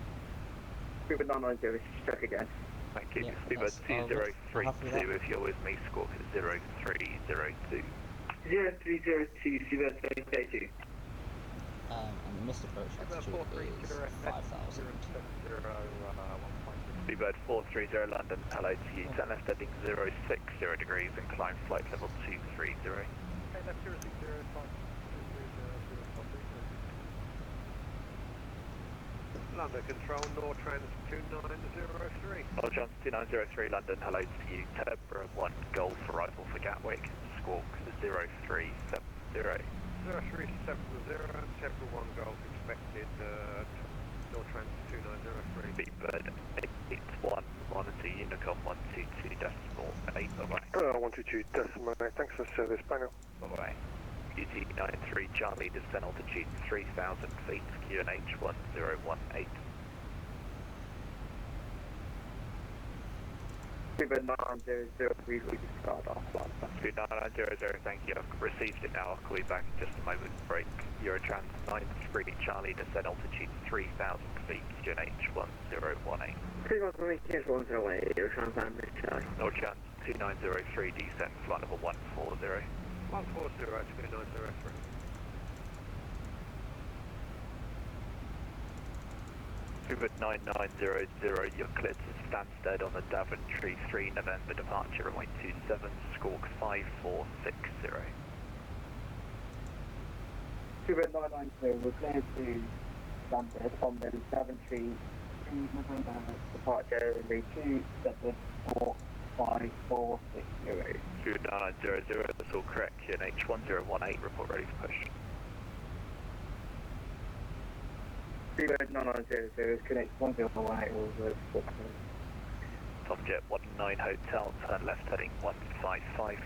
Speedbird 990, check again. Thank you. Yeah, Speedbird that's 2032, if you're with me, squawk at 0302. 0302, Speedbird 2032. And missed approach altitude is 5,000. Speedbird 430 London, hello to you. Turn left heading 060 degrees and climb flight level 230. Okay, left 060, London Control, Nortrans 2903. Nortrans 2903 London, hello to you. Tebra 1 Golf arrival for Gatwick, squawk 0370. 0370, Tebra 1 Golf expected, Nortrans 2903. Speedbird 881, monitor Unicom 122.8, bye-bye. 122.8, thanks for service, bye now. Bye-bye. UT 93 Charlie, descent altitude 3,000 feet, QNH 1018. Speedbird 900, we start off. Speed 9900, thank you. I've received it now. I'll call you back in just a moment. Break. Eurotrans 93 Charlie, descent altitude 3,000 feet, QNH 1018. 3,118, Eurotrans 93 Charlie. Nortrans 2903, descent, flight level 140. 140, actually 903. Speedbird 9900, you're cleared to Stansted on the Daventry 3 November departure, runway 27, squawk 5460. Speedbird 990, we're cleared to Stansted on the Daventry 3 November departure, runway 27, squawk 5460. Speedbird 9900, that's all correct. QNH 1018, report ready for push. Speedbird 9900, connect 1018, will reverse for Subjet 19 Hotel, turn left heading 155.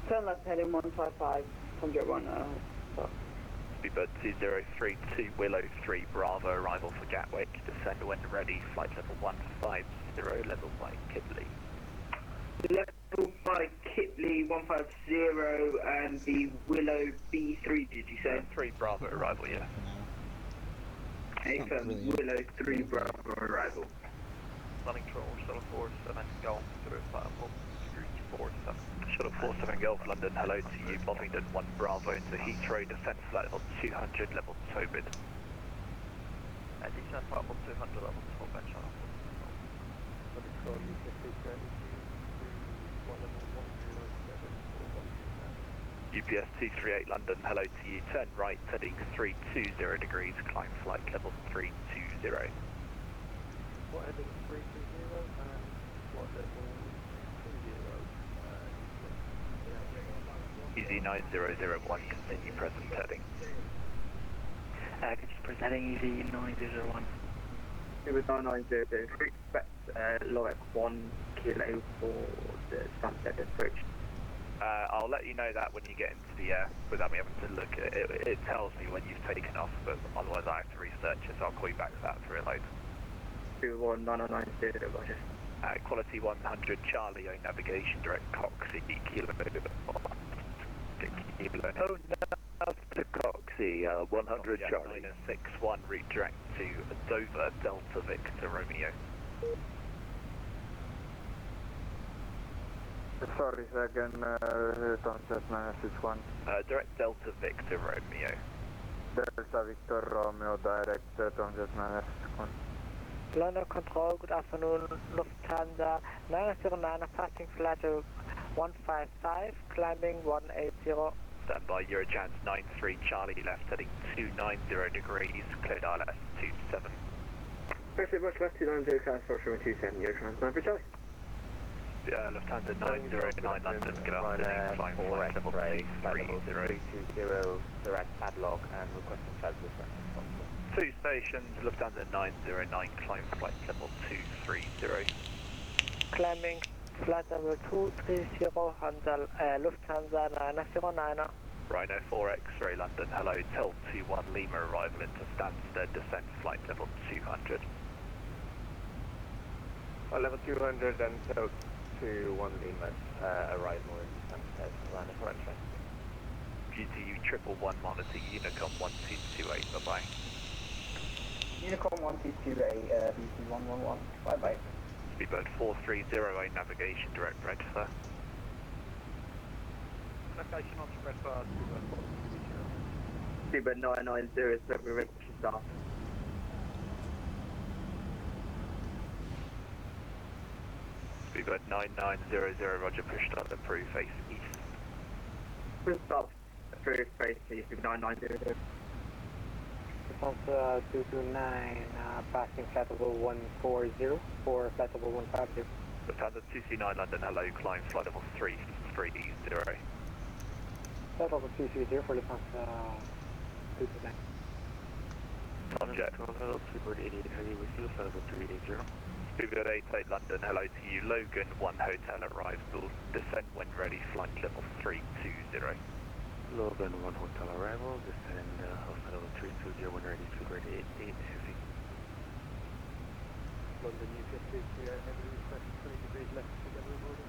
Turn left heading 155, subject 1 Speedbird 2032, Willow 3 Bravo, arrival for Gatwick, descend when ready, flight level 150, level by Kidley. Level by Kipley 150 and the Willow B3, did you say? 3 Bravo arrival, yeah. Affirm, Willow 3 Bravo arrival. Running throttle, Shuttle 47 Golf through platform, security 47. Shuttle 47 Golf, London, hello to you, Bovington 1 Bravo into Heathrow, descent flight level 200, level Tobin. Descent platform 200, level 12, bench on. UPS 238 London, hello to you, turn right, heading 320 degrees, climb flight level 320. What heading 320 and what level 20? Easy 9001, continue present heading. Continue present heading, Easy 9001. It was 9900, expect Loic 1 kilo for the sunset approach. I'll let you know that when you get into the air, without me having to look at it. It tells me when you've taken off, but otherwise I have to research it, so I'll call you back to that for reload. 219900, Roger. Quality 100 Charlie, O navigation direct Coxie, kilo. Oh, now to Coxie, 100 Charlie. 961, redirect to Dover, Delta Victor Romeo. Sorry, second, Tomcat 961. Direct Delta Victor Romeo. Delta Victor Romeo, direct Tomcat 961. London Control, good afternoon, Lufthansa 909, passing flight 155, climbing 180. Stand by, Eurochance 93 Charlie, left heading 290 degrees, cleared ILS 27. Firstly, much left 290, class 427, Eurochance 9 for Charlie. Lufthansa 909 London, good afternoon, flying flight level 330. 320, direct padlock and requesting flight reference. 2 stations, Lufthansa 909, climb flight level 230. Climbing flight level 230, Lufthansa 909. Rhino 4 X-ray London, hello, Tel 21 Lima, arrival into Stansted, descent flight level 200. Level 200 and Tel 21 Lima, arrival in Stansted, Rhino 4 X-ray. GTU 111 monitor, Unicom 1228, bye-bye. Unicom 1228, BT 111, bye-bye. Speedbird 430, navigation direct register. Navigation on spread bar, Speedbird 990, February register start. Speedbird 9900, roger, push start, approve, face east. Push start, approve, face east, 9900. Lufthansa 229, passing flight level 140 for flight level 150. Lufthansa 229 London, hello, climb flight level 330. Flight level 230 for Lufthansa 229. Subject. Hello, Speedbird 88 heavy with you, flight level 380. Speedbird 88 London, hello to you, Logan 1 hotel arrival, descent when ready, flight level 320. Logan 1 hotel arrival, descend hotel level 320 when ready, Speedbird 88 heavy. London UPS 238 heavy, request 20 degrees left together with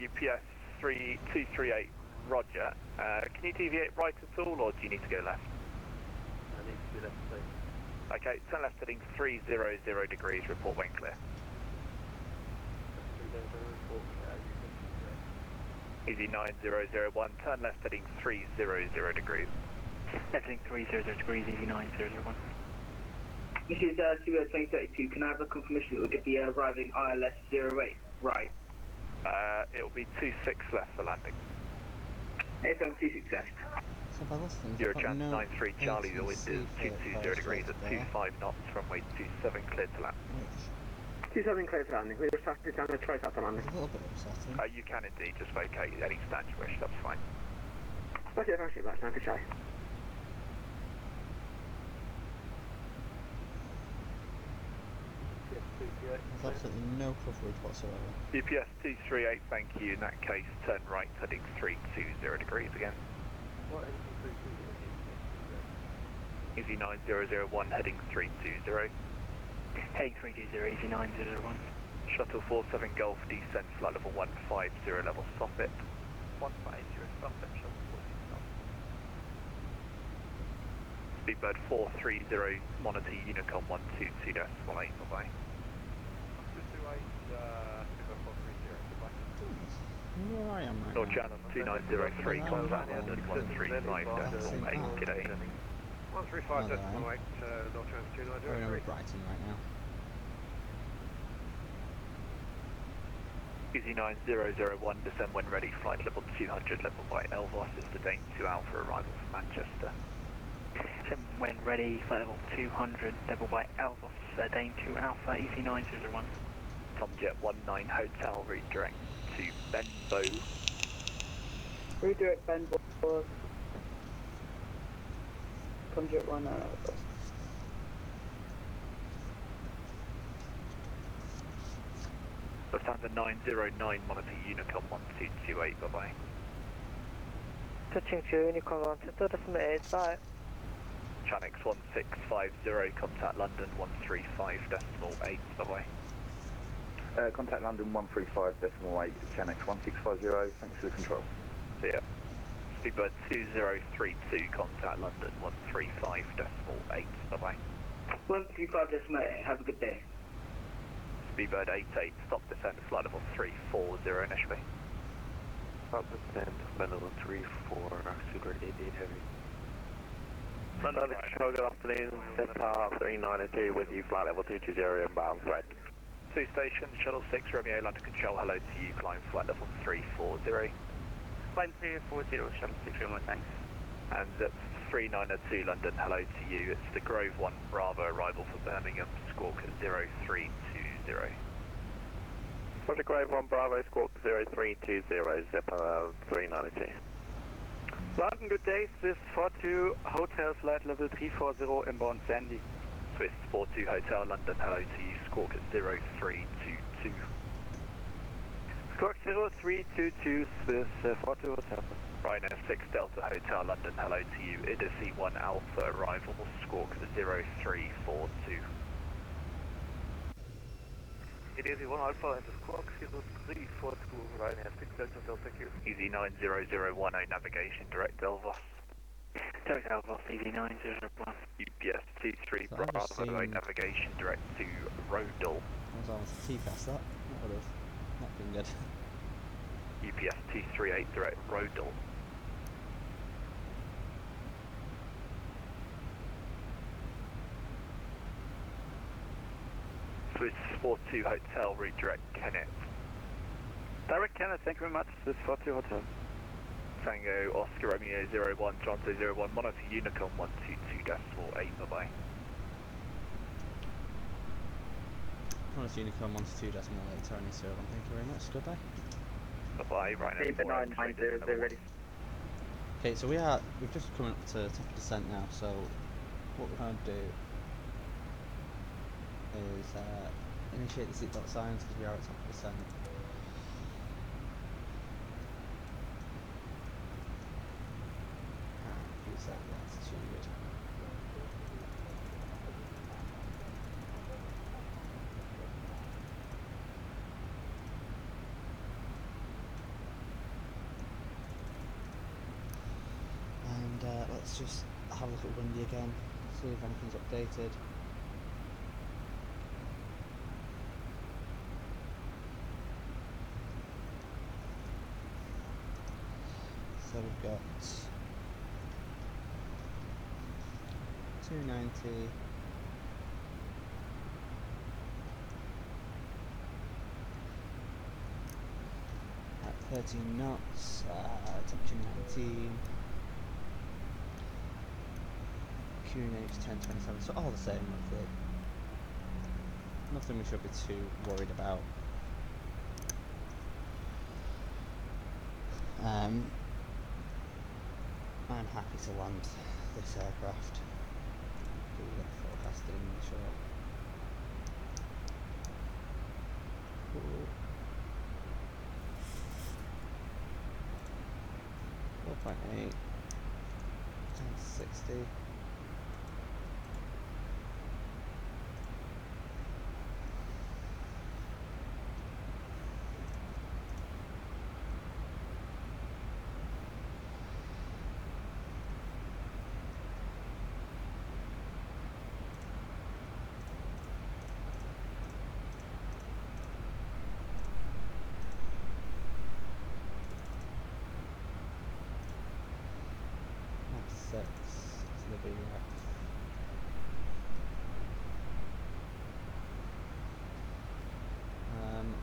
UPS 238, roger. Can you deviate right at all, or do you need to go left? I need to be left, please. Okay, turn left heading 300 degrees, report when clear. Easy 9001, turn left heading 300 degrees. Left heading 300 degrees, Easy 9001. This is Studio 2032, can I have a confirmation that we'll get the arriving ILS 08? Right. It'll be 26 left for landing. AFM 26 left. Eurochance 93 Charlie, the wind is 220 degrees at 25 knots, runway 27, clear to land. 27 clear to landing, we were starting down the trace after landing. A little bit upsetting. You can indeed just vacate any stand you wish, that's fine. Okay, actually, that's 9 for Charlie. There's absolutely no coverage whatsoever. UPS 238, thank you. In that case, turn right, heading 320 degrees again. What heading 320? Easy 9001, heading 320. Heading 320, Easy 9001. Shuttle 47 Golf, descent flight level 150, level soffit. 150, soffit, shuttle 47. Speedbird 430, monitor Unicom 122, decimal 8, bye-bye. 228, Speedbird 430, goodbye. Where I am right North now. Channel 2903, contact London 135, decimal 8, g'day. 135, decimal 8, North Channel We're over 2903. Brighton right now. Easy 9001, descend when ready, flight level 200, level by Elvos, it's the Dane 2 Alpha, arrival from Manchester. Descend when ready, flight level 200, level by Elvos, Dane 2 Alpha, Easy 9001. Tomjet 19 Hotel, redirect to Benbow. Redirect Benbow. Tomjet 1 Alpha. Lufthansa 909, monitor Unicom 1228, bye-bye. Touching to Unicom 122.8, bye. Chanix 1650, contact London 135, decimal 8, bye-bye. Contact London 135, decimal 8, Chanix 1650, thanks for the control. See ya. Speedbird 2032, contact London 135, decimal 8, bye-bye. 135, decimal 8, have a good day. Speedbird 88, stop descent, flight level 340 initially. Stop descent, flight level 34, Super 88 heavy. London Control, good afternoon, Centaur 392 with you, flight level 220 inbound threat. 2 stations, Shuttle 6, Romeo, London Control, hello to you, climb flight level 340. Climb 340, Shuttle 6, Romeo, thanks. And that's 3902 London, hello to you, it's the Grove 1 Bravo, arrival for Birmingham, squawk at 0320. Project Grave 1 Bravo, squawk 0320, Zipper 392. London, good day, Swiss 42, Hotel flight level 340, inbound Sandy. Swiss 42 Hotel London, hello to you, squawk at 0322. Squawk 0322, Swiss 42 Hotel. Ryanair 6 Delta Hotel London, hello to you, Idasi 1 Alpha, arrival, squawk at 0342. Idasi 1 Alpha and squawk 0342, Ryanair 6 Delta Delta Q. Easy 90010, navigation, direct Elvos. Direct Elvos, Easy 901. UPS 23 Bravo, navigation, direct to Rodal. I was almost T-pass that. That would have not been good. UPS 238, direct Rodal. Swiss 42 Hotel, redirect Kenneth. Direct Kenneth, thank you very much, Swiss 42 Hotel. Tango Oscar Romeo 01, Toronto 01, monitor Unicom 122.8, bye-bye. Monitor Unicom 122.8, Tony 01, thank you very much, goodbye. Bye-bye, Ryanair 990, ready. Okay, so we've just come up to top of descent now, so what we're going to do is initiate the seatbelt signs because we are at top of descent. Reset the altitude. And let's just have a look at Windy again, see if anything's updated. So we've got 290 at 13 knots, temperature 19, QNH 1027, so all the same roughly. Nothing we should be too worried about. I'm happy to land this aircraft. Do we get forecasted in the short? Ooh. 4.8, 1060. be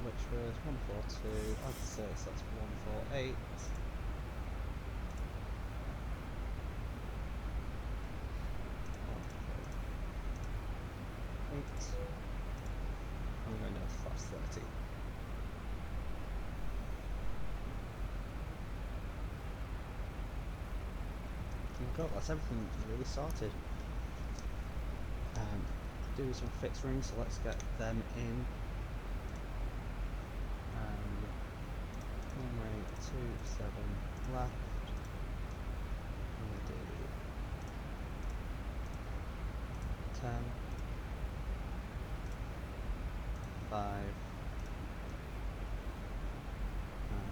which was 142, I'd say so that's 148. I'm going down to flaps 30. Cool, that's everything really sorted. Do some fixed rings, so let's get them in. Runway 27 left. We'll do 10, 5, and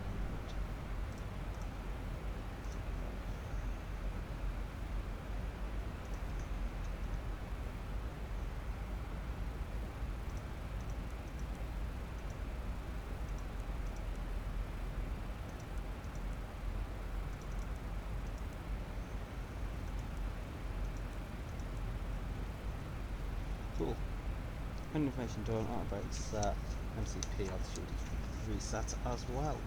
cool. Information done, AutoGate's MCP altitude is reset as well.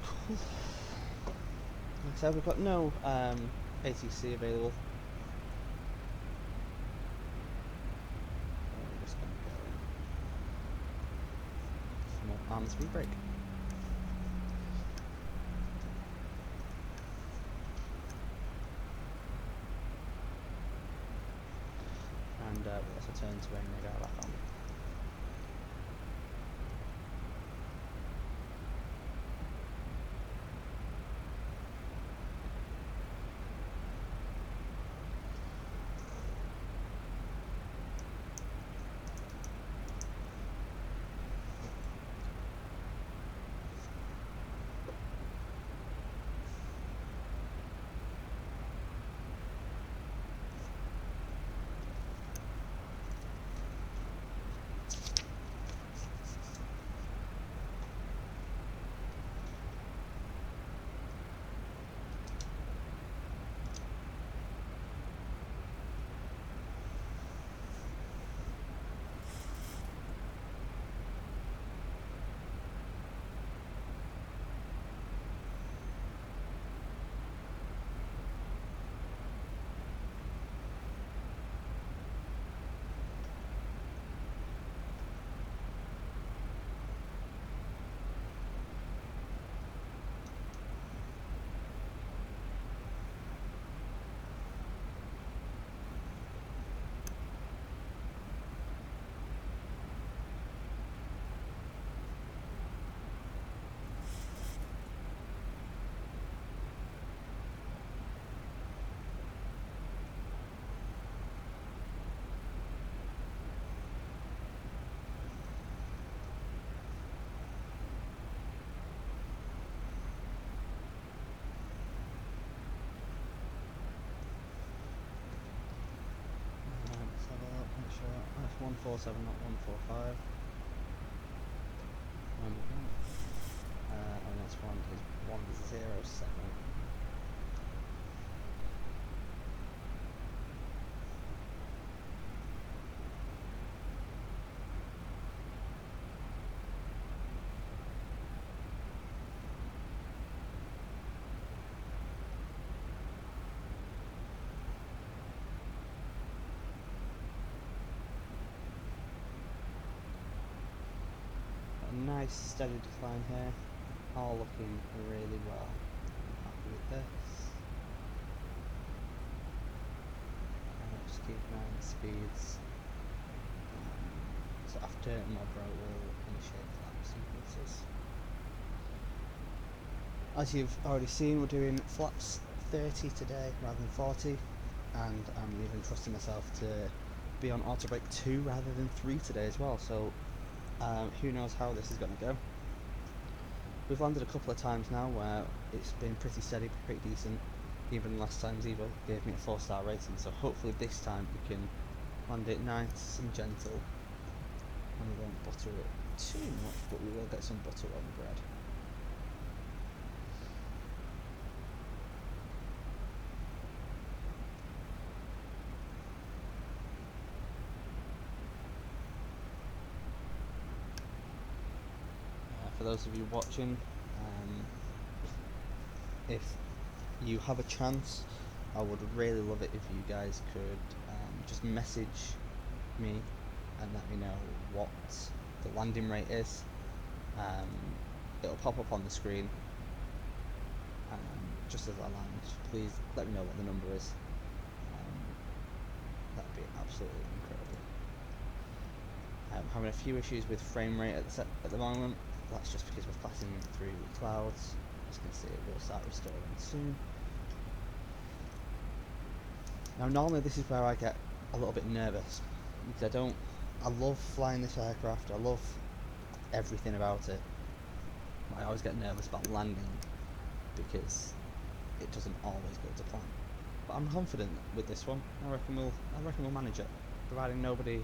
Cool. Like I said, we've got no ATC available. We're just going to go some more arm speed brake. And we'll also turn to wing and go back on. That's 147, not 145. And this one is 107. Nice steady decline here, all looking really well. I'm happy with this. Just keep an eye on the speeds. So after mod route we'll initiate flap sequences. As you've already seen, we're doing flaps 30 today rather than 40, and I'm even trusting myself to be on auto brake 2 rather than 3 today as well. So who knows how this is going to go. We've landed a couple of times now where it's been pretty steady, pretty decent. Even last time Zibo gave me a 4-star rating, so hopefully this time we can land it nice and gentle and we won't butter it too much, but we will get some butter on the bread. for those of you watching, if you have a chance, I would really love it if you guys could just message me and let me know what the landing rate is. It'll pop up on the screen just as I land. Please let me know what the number is. That'd be absolutely incredible. I'm having a few issues with frame rate at the moment. That's just because we're passing through clouds. As you can see, it will start restoring soon. Now normally this is where I get a little bit nervous, because I love flying this aircraft, I love everything about it. I always get nervous about landing because it doesn't always go to plan. But I'm confident with this one. I reckon we'll manage it, providing nobody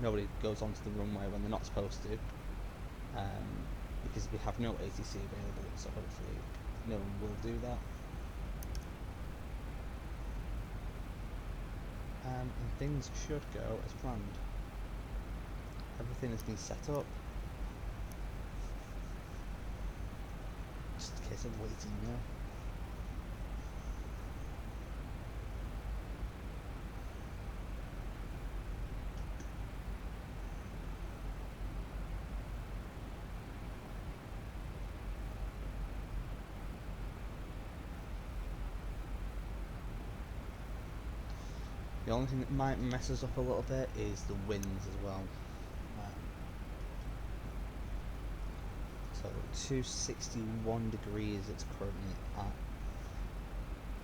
nobody goes onto the runway when they're not supposed to, because we have no ATC available, so hopefully no one will do that. And things should go as planned. Everything has been set up. Just a case of waiting now. The only thing that might mess us up a little bit is the winds as well. So 261 degrees it's currently at.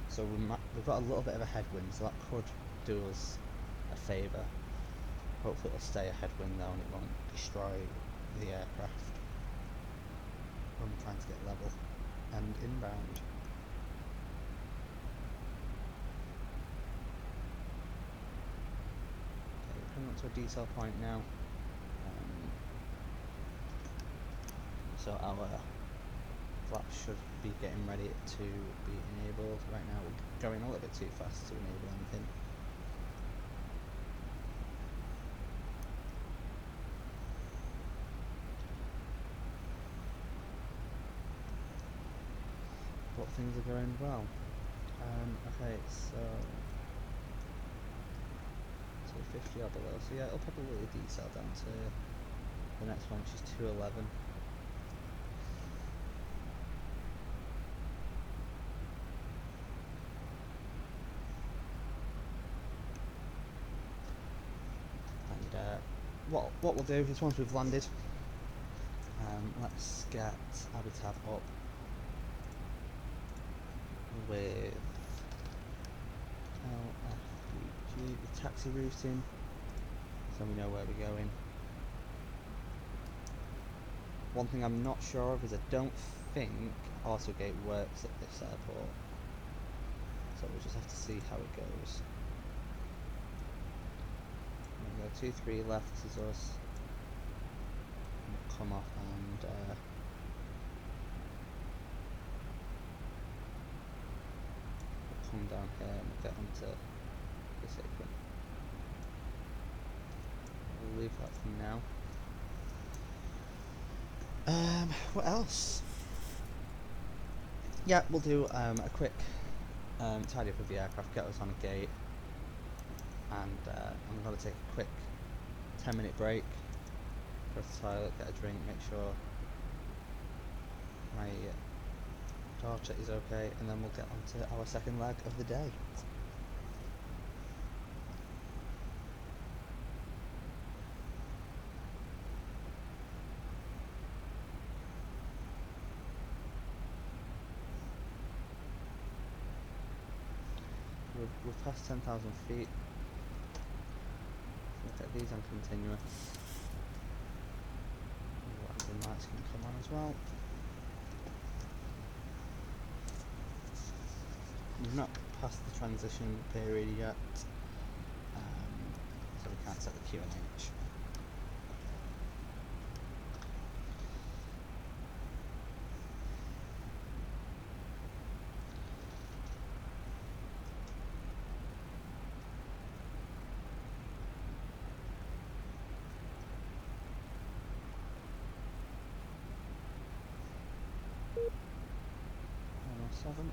So we've got a little bit of a headwind, so that could do us a favour. Hopefully it'll stay a headwind though and it won't destroy the aircraft when we're trying to get level and inbound. Coming up to a decel point now, so our flaps should be getting ready to be enabled. Right now we're going a little bit too fast to enable anything. But things are going well. Okay, so 50 or below, so yeah, it'll probably decel down to the next one, which is 211. And what we'll do is once we've landed, let's get AVITAB up with LFPG, the taxi routing, so we know where we're going. One thing I'm not sure of is I don't think AutoGate works at this airport, so we'll just have to see how it goes. We'll go 23 left, this is us. We'll come off and come down here and we'll get onto this apron. We'll leave that for now. What else? Yeah, we'll do a quick tidy up of the aircraft, get us on a gate, and I'm going to take a quick 10-minute break, go to the toilet, get a drink, make sure my torture is okay, and then we'll get on to our second leg of the day. We've passed 10,000 feet. Look at these on continuous. The lights can come on as well. We've not passed the transition period yet, so we can't set the QNH. 7.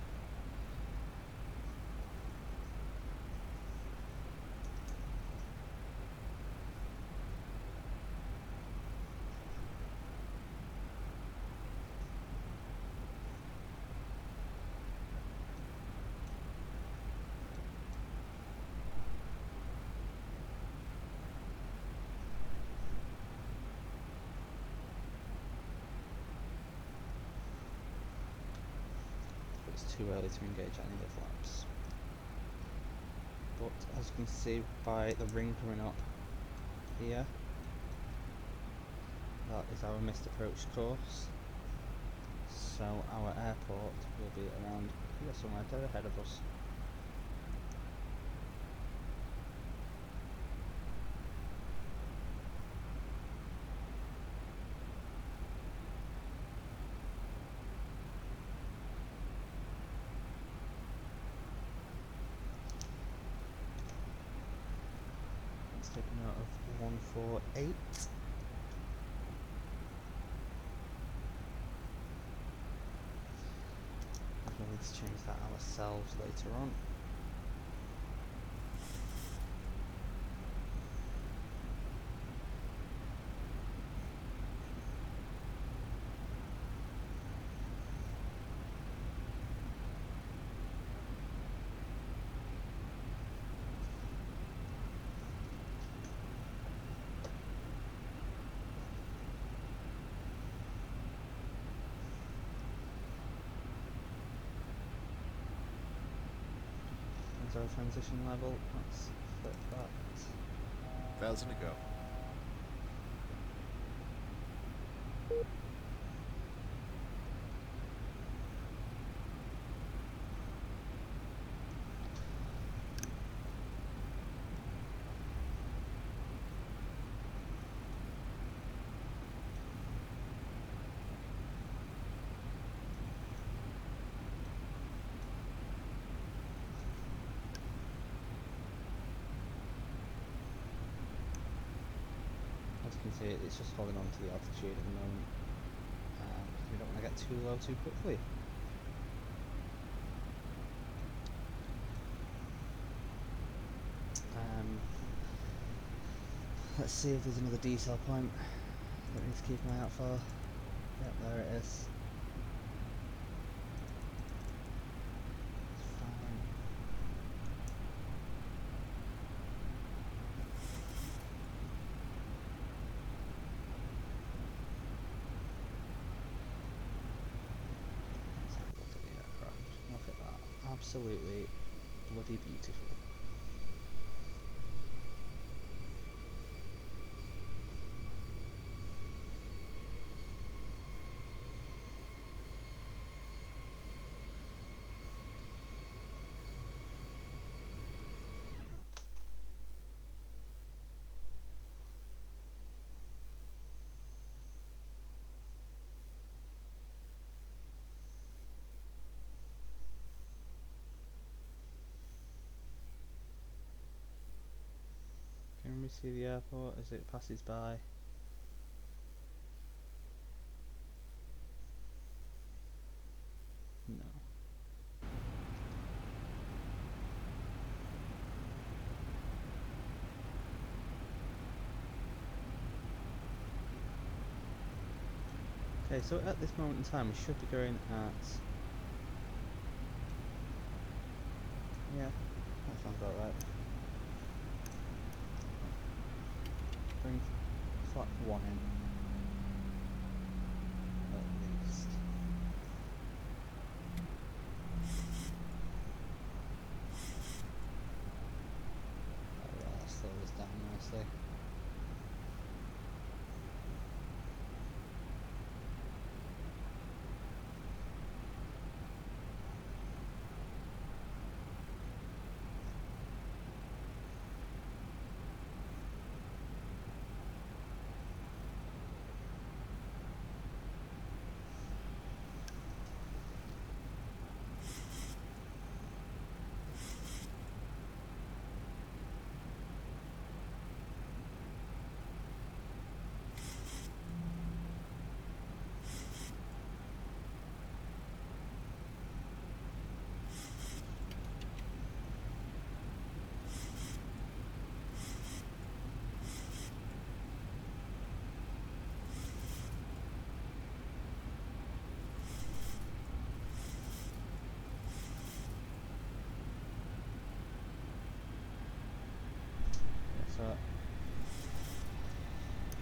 It's too early to engage any of the flaps. But as you can see by the ring coming up here, that is our missed approach course. So our airport will be around here somewhere dead ahead of us. Take a note of 148. We'll need to change that ourselves later on. Our transition level, let's flip that. 1,000 to go. You can see it's just holding on to the altitude at the moment because we don't want to get too low too quickly. Let's see if there's another decel point that we need to keep an eye out for. Yep, there it is. Absolutely bloody beautiful. Can we see the airport as it passes by? No. Okay, so at this moment in time we should be going at... Yeah, that sounds about right. Bring flap 1 in, at least. Oh yeah, that'll slow this down nicely.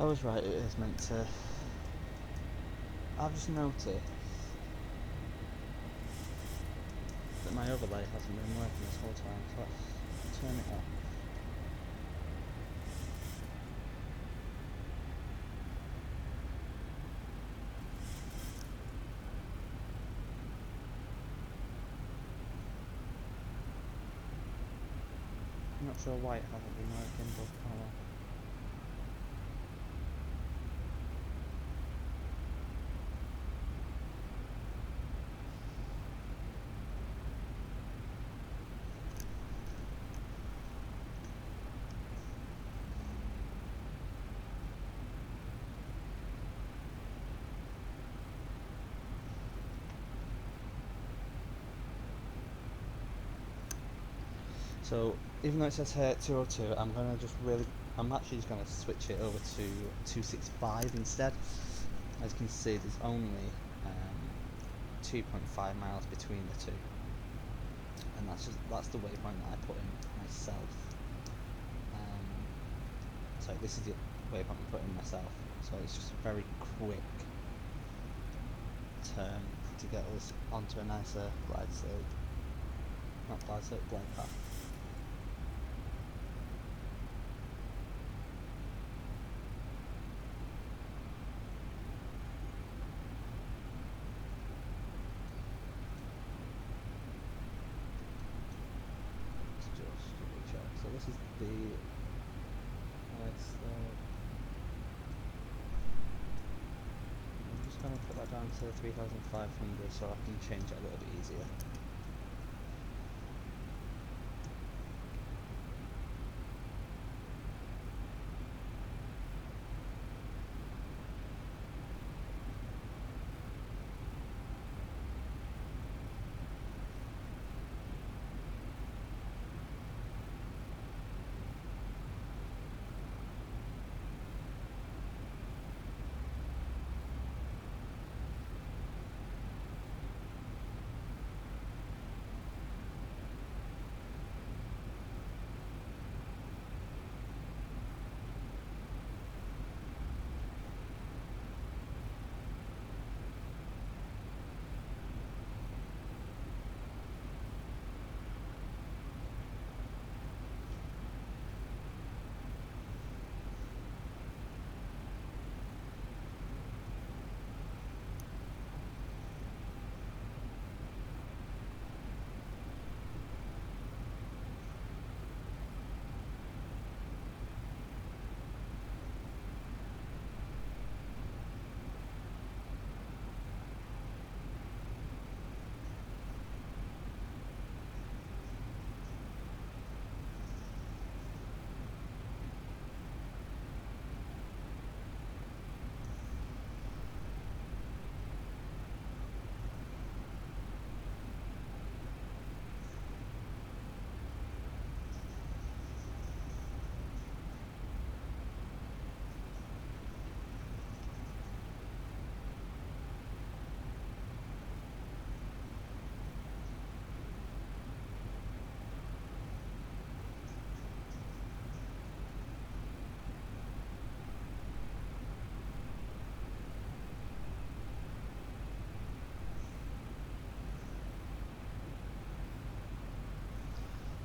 I was right, it is meant to. I've just noticed that my overlay hasn't been working this whole time, so let's turn it off. I'm not sure why it hasn't been working, but oh well. So even though it says here 202, I'm actually just gonna switch it over to 265 instead. As you can see, there's only 2.5 miles between the two, and that's the waypoint that I put in myself. So this is the waypoint I put in myself. So it's just a very quick turn to get us onto a nicer glide path. So this is the I'm just going to put that down to 3,500 so I can change it a little bit easier.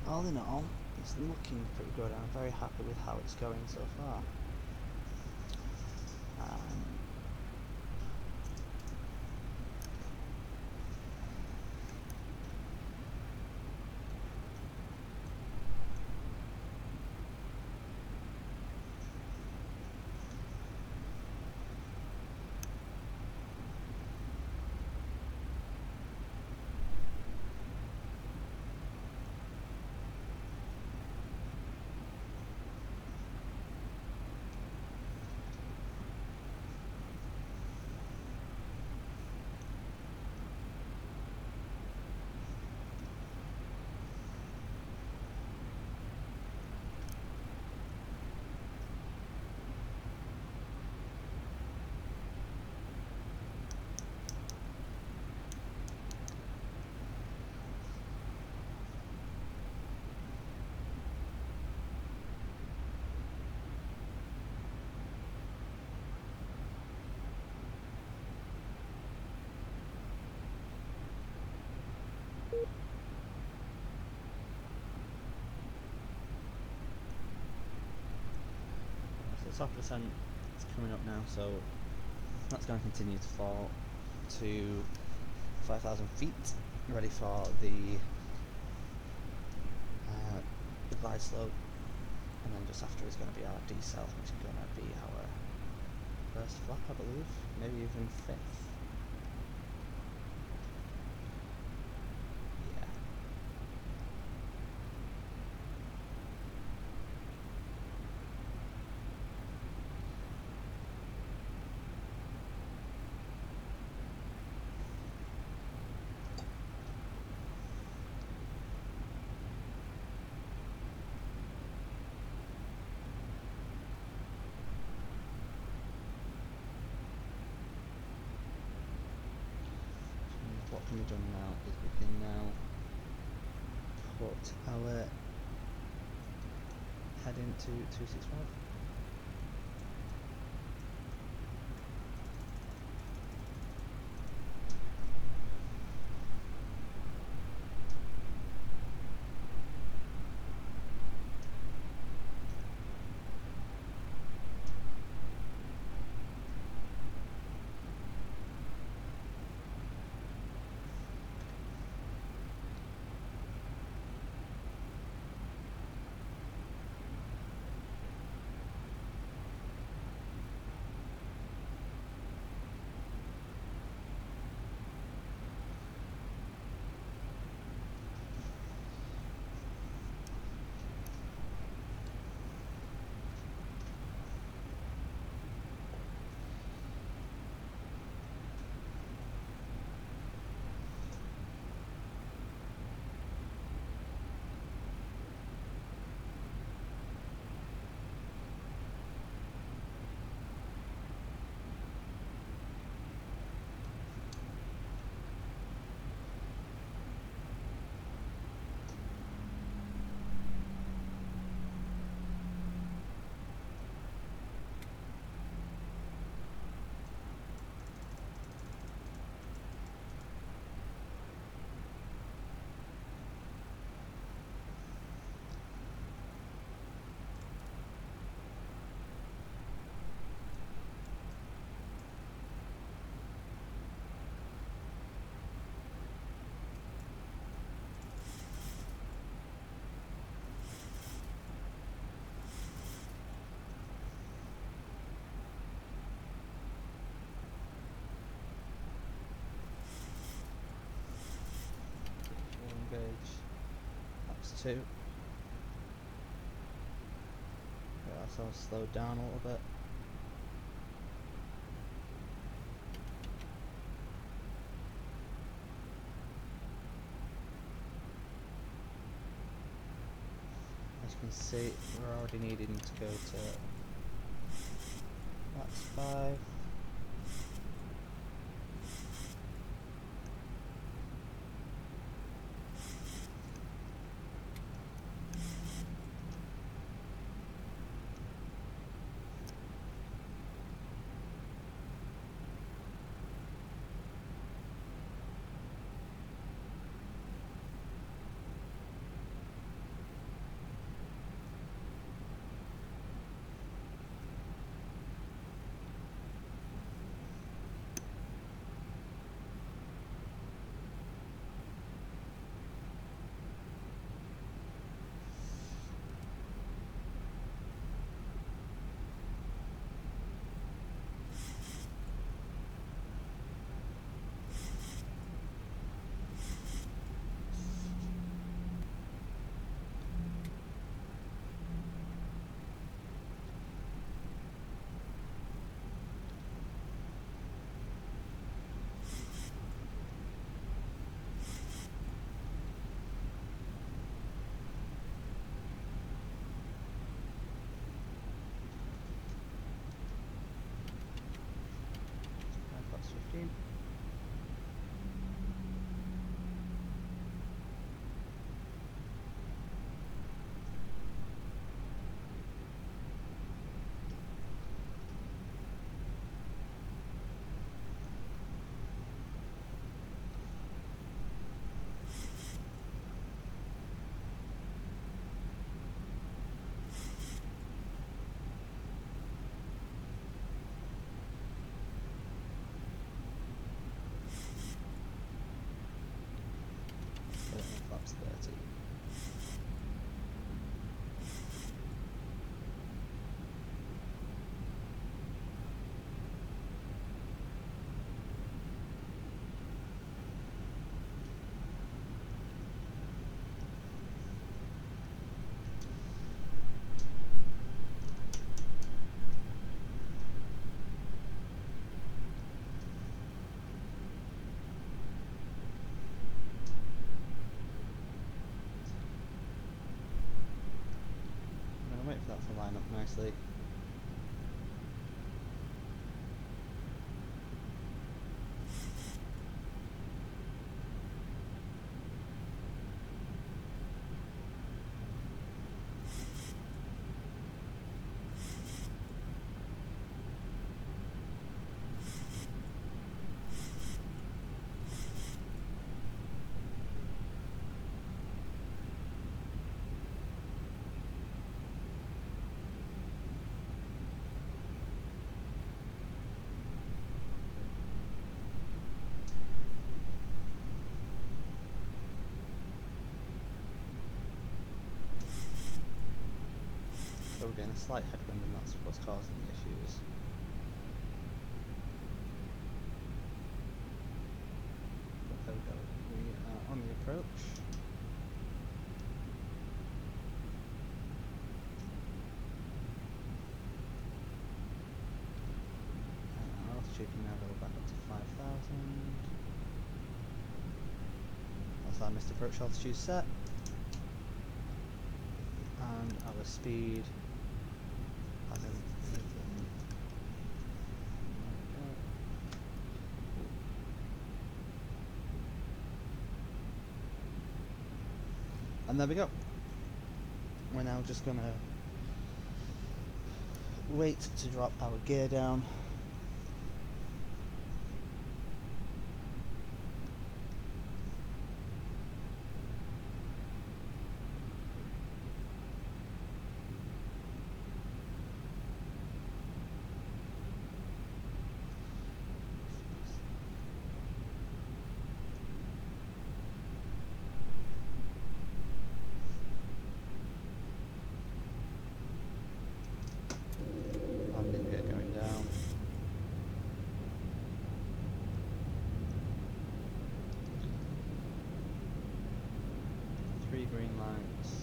All in all, it's looking pretty good. I'm very happy with how it's going so far. top percent is coming up now, so that's going to continue to fall to 5,000 feet, ready for the glide slope, and then just after is going to be our decel, which is going to be our first flap, I believe, maybe even fifth. Yeah. What can be done now is we can now put our head into 265. Engage. That's 2. Get ourselves slowed down a little bit. As you can see, we're already needing to go to that's 5. line up nicely. So we're getting a slight headwind and that's what's causing the issues. But there we go, we are on the approach. And our altitude can now go back up to 5,000. That's our missed approach altitude set. And our speed hasn't moved. And there we go. We're now just gonna wait to drop our gear down. Landing gear going down. Three green lights.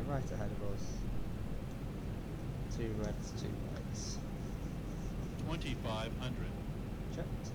Right ahead of us. 2 reds, 2 whites. 2500. Checked.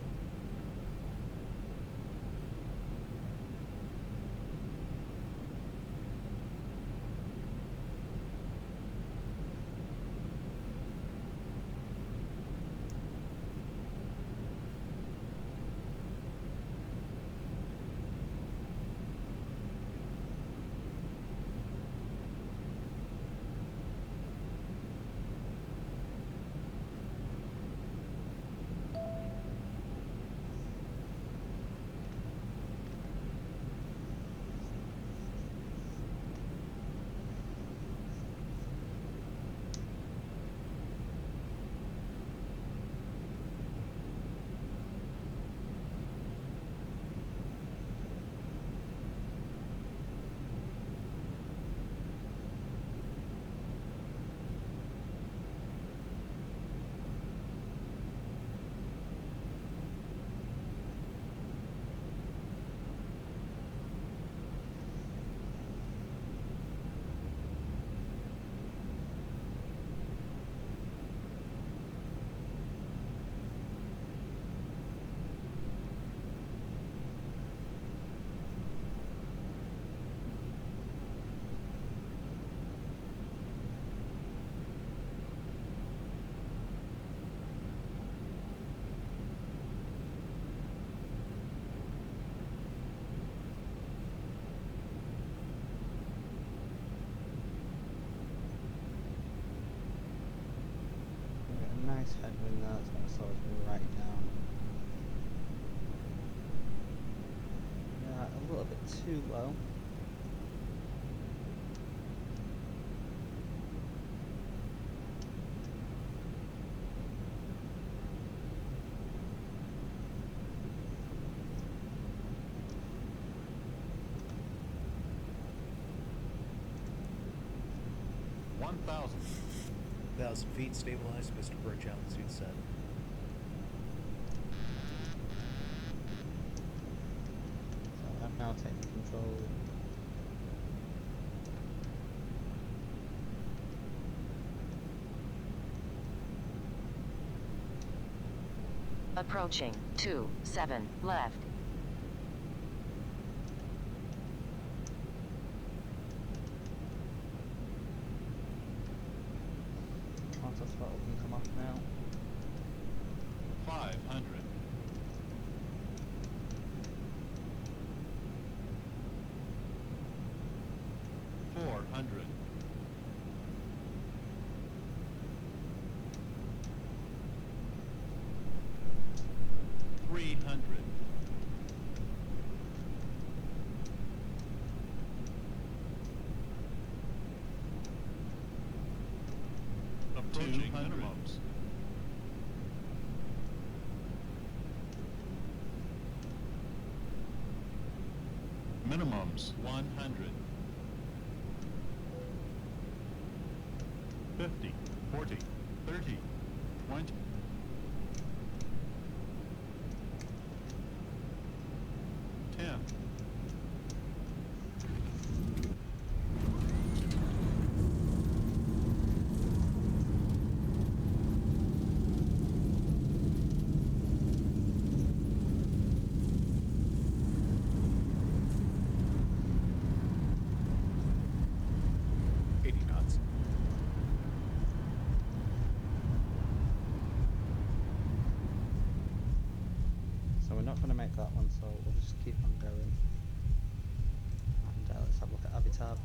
Nice headwind there, it's going to slow us right down. Yeah, a little bit too low. 1,000. 1,000 feet, stabilized, Mr. Birch, altitude set. So I'm now taking control. Approaching 27 left. Auto throttle can come off now. 500. 400. 300. 200. Minimums. Minimums 100. 50, 40, 30, 20. 10. 80 knots. So we're not going to make that one, so we'll just keep on going. And let's have a look at AVITAB.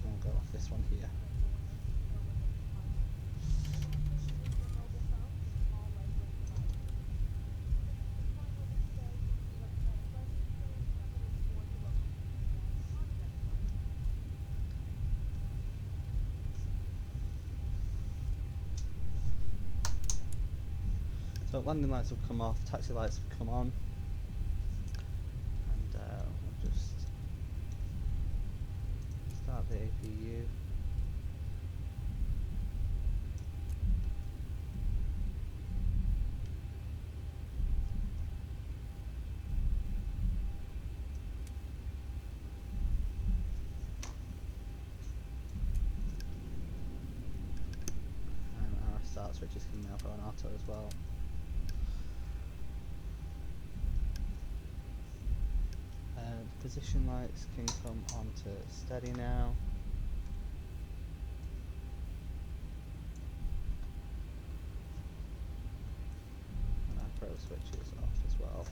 We'll go off this one here. So landing lights have come off, taxi lights have come on, and we'll just start the APU. And our start switches can now go on auto as well. Position lights can come onto steady now. And our pro switch is off as well.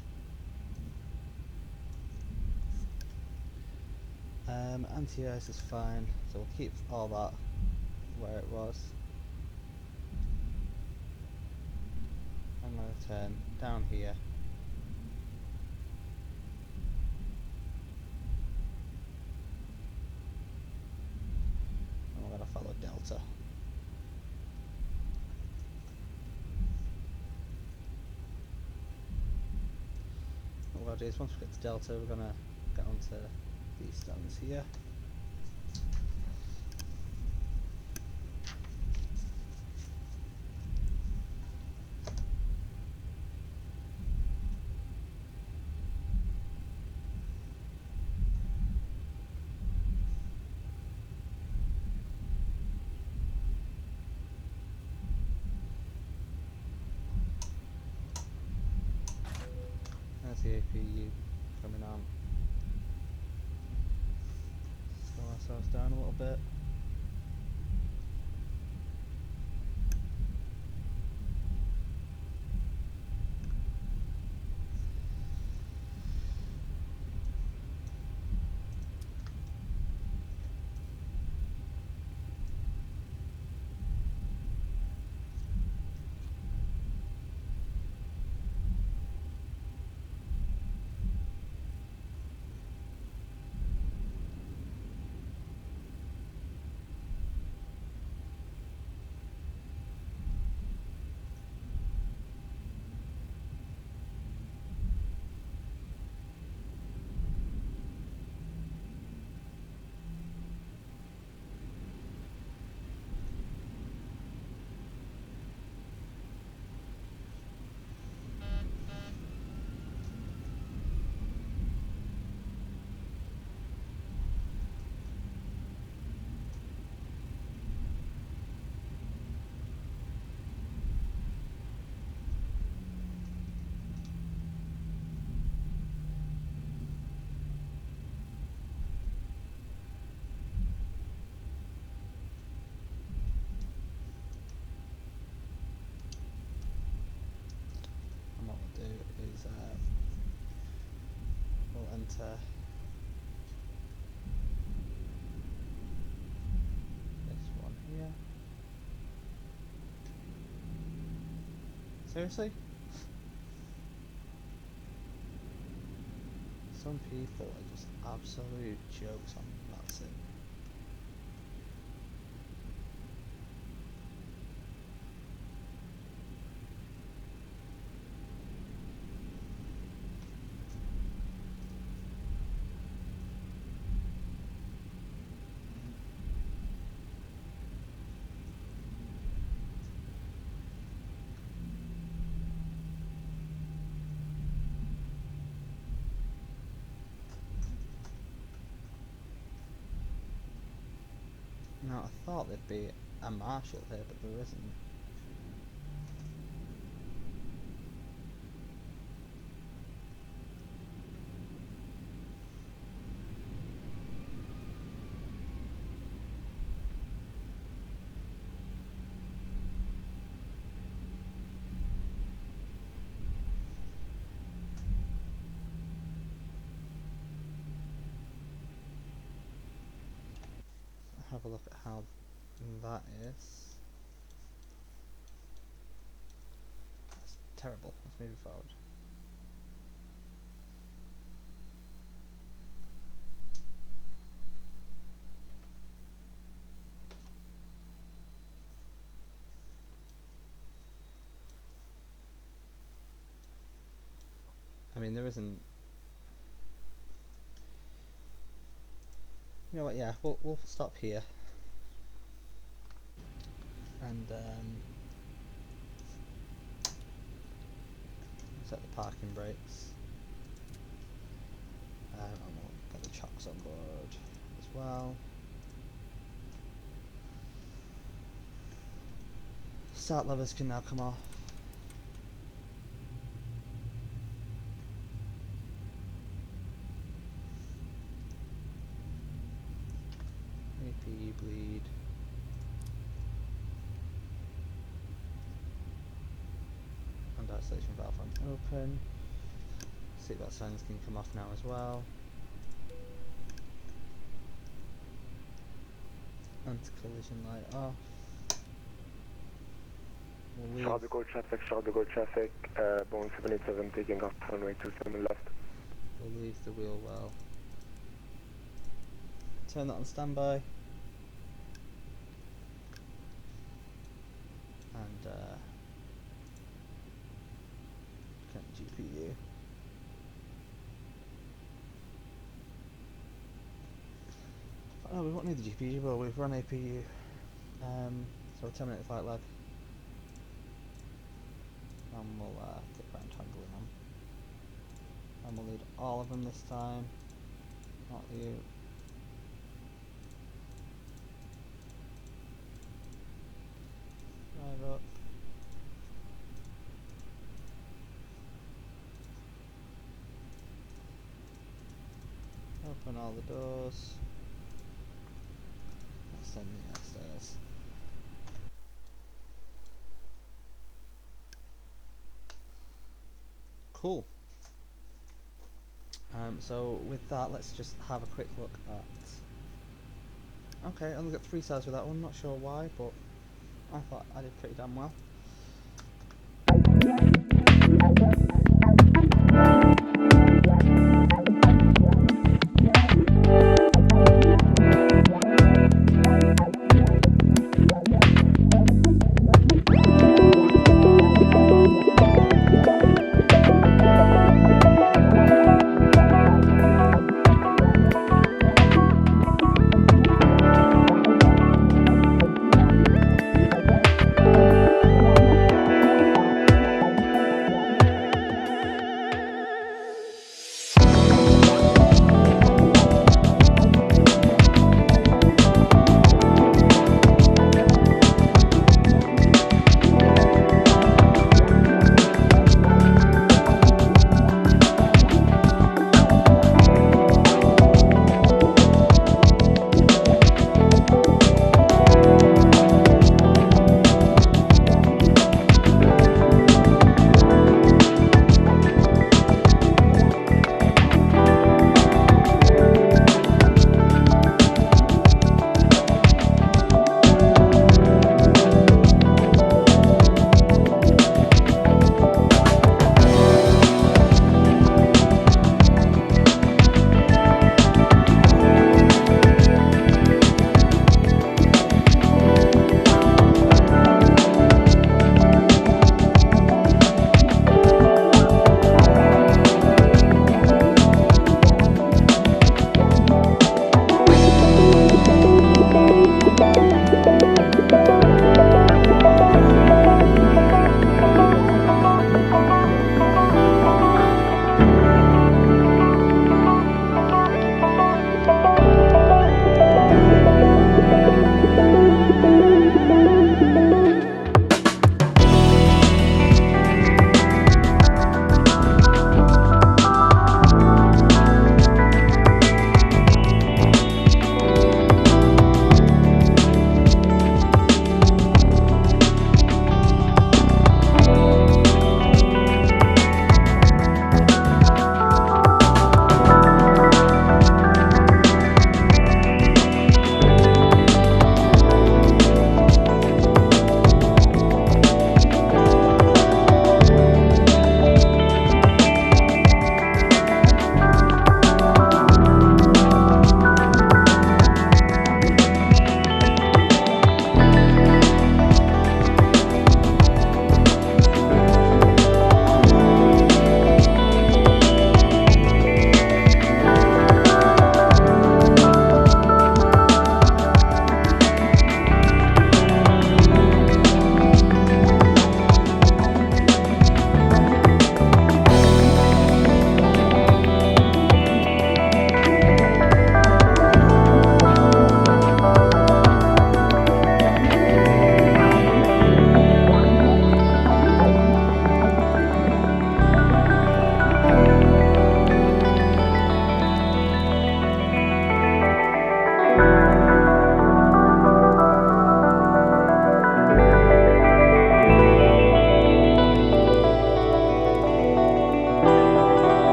Anti-ice is fine, so we'll keep all that where it was. I'm going to turn down here. Follow Delta. What we're going to do is once we get to Delta, we're going to get onto these stones here. The APU coming on. Slow ourselves down a little bit. enter this one here. Seriously? Some people are just absolute jokes on VATSIM. Now I thought there'd be a marshal here, but there isn't. Have a look at how that is. That's terrible. Let's move it forward. I mean, there isn't. You know what? Yeah, we'll stop here. And set the parking brakes. And we'll get the chocks on board as well. Start levers can now come off. APU bleed. Isolation valve on open. Seatbelt signs can come off now as well. Anti-collision light off. Charles de Gaulle traffic, Boeing 787 taking off runway 27 left. We'll leave the wheel well. Turn that on standby. And GPU. Oh, we won't need the GPU, but we've run APU. So 10-minute flight lag. And we'll get GroundHandling on. And we'll need all of them this time. Not you. Drive up. Open all the doors. Send me upstairs. Cool. So with that, let's just have a quick look at. Okay, I only got 3 stars with that one. Not sure why, but I thought I did pretty damn well.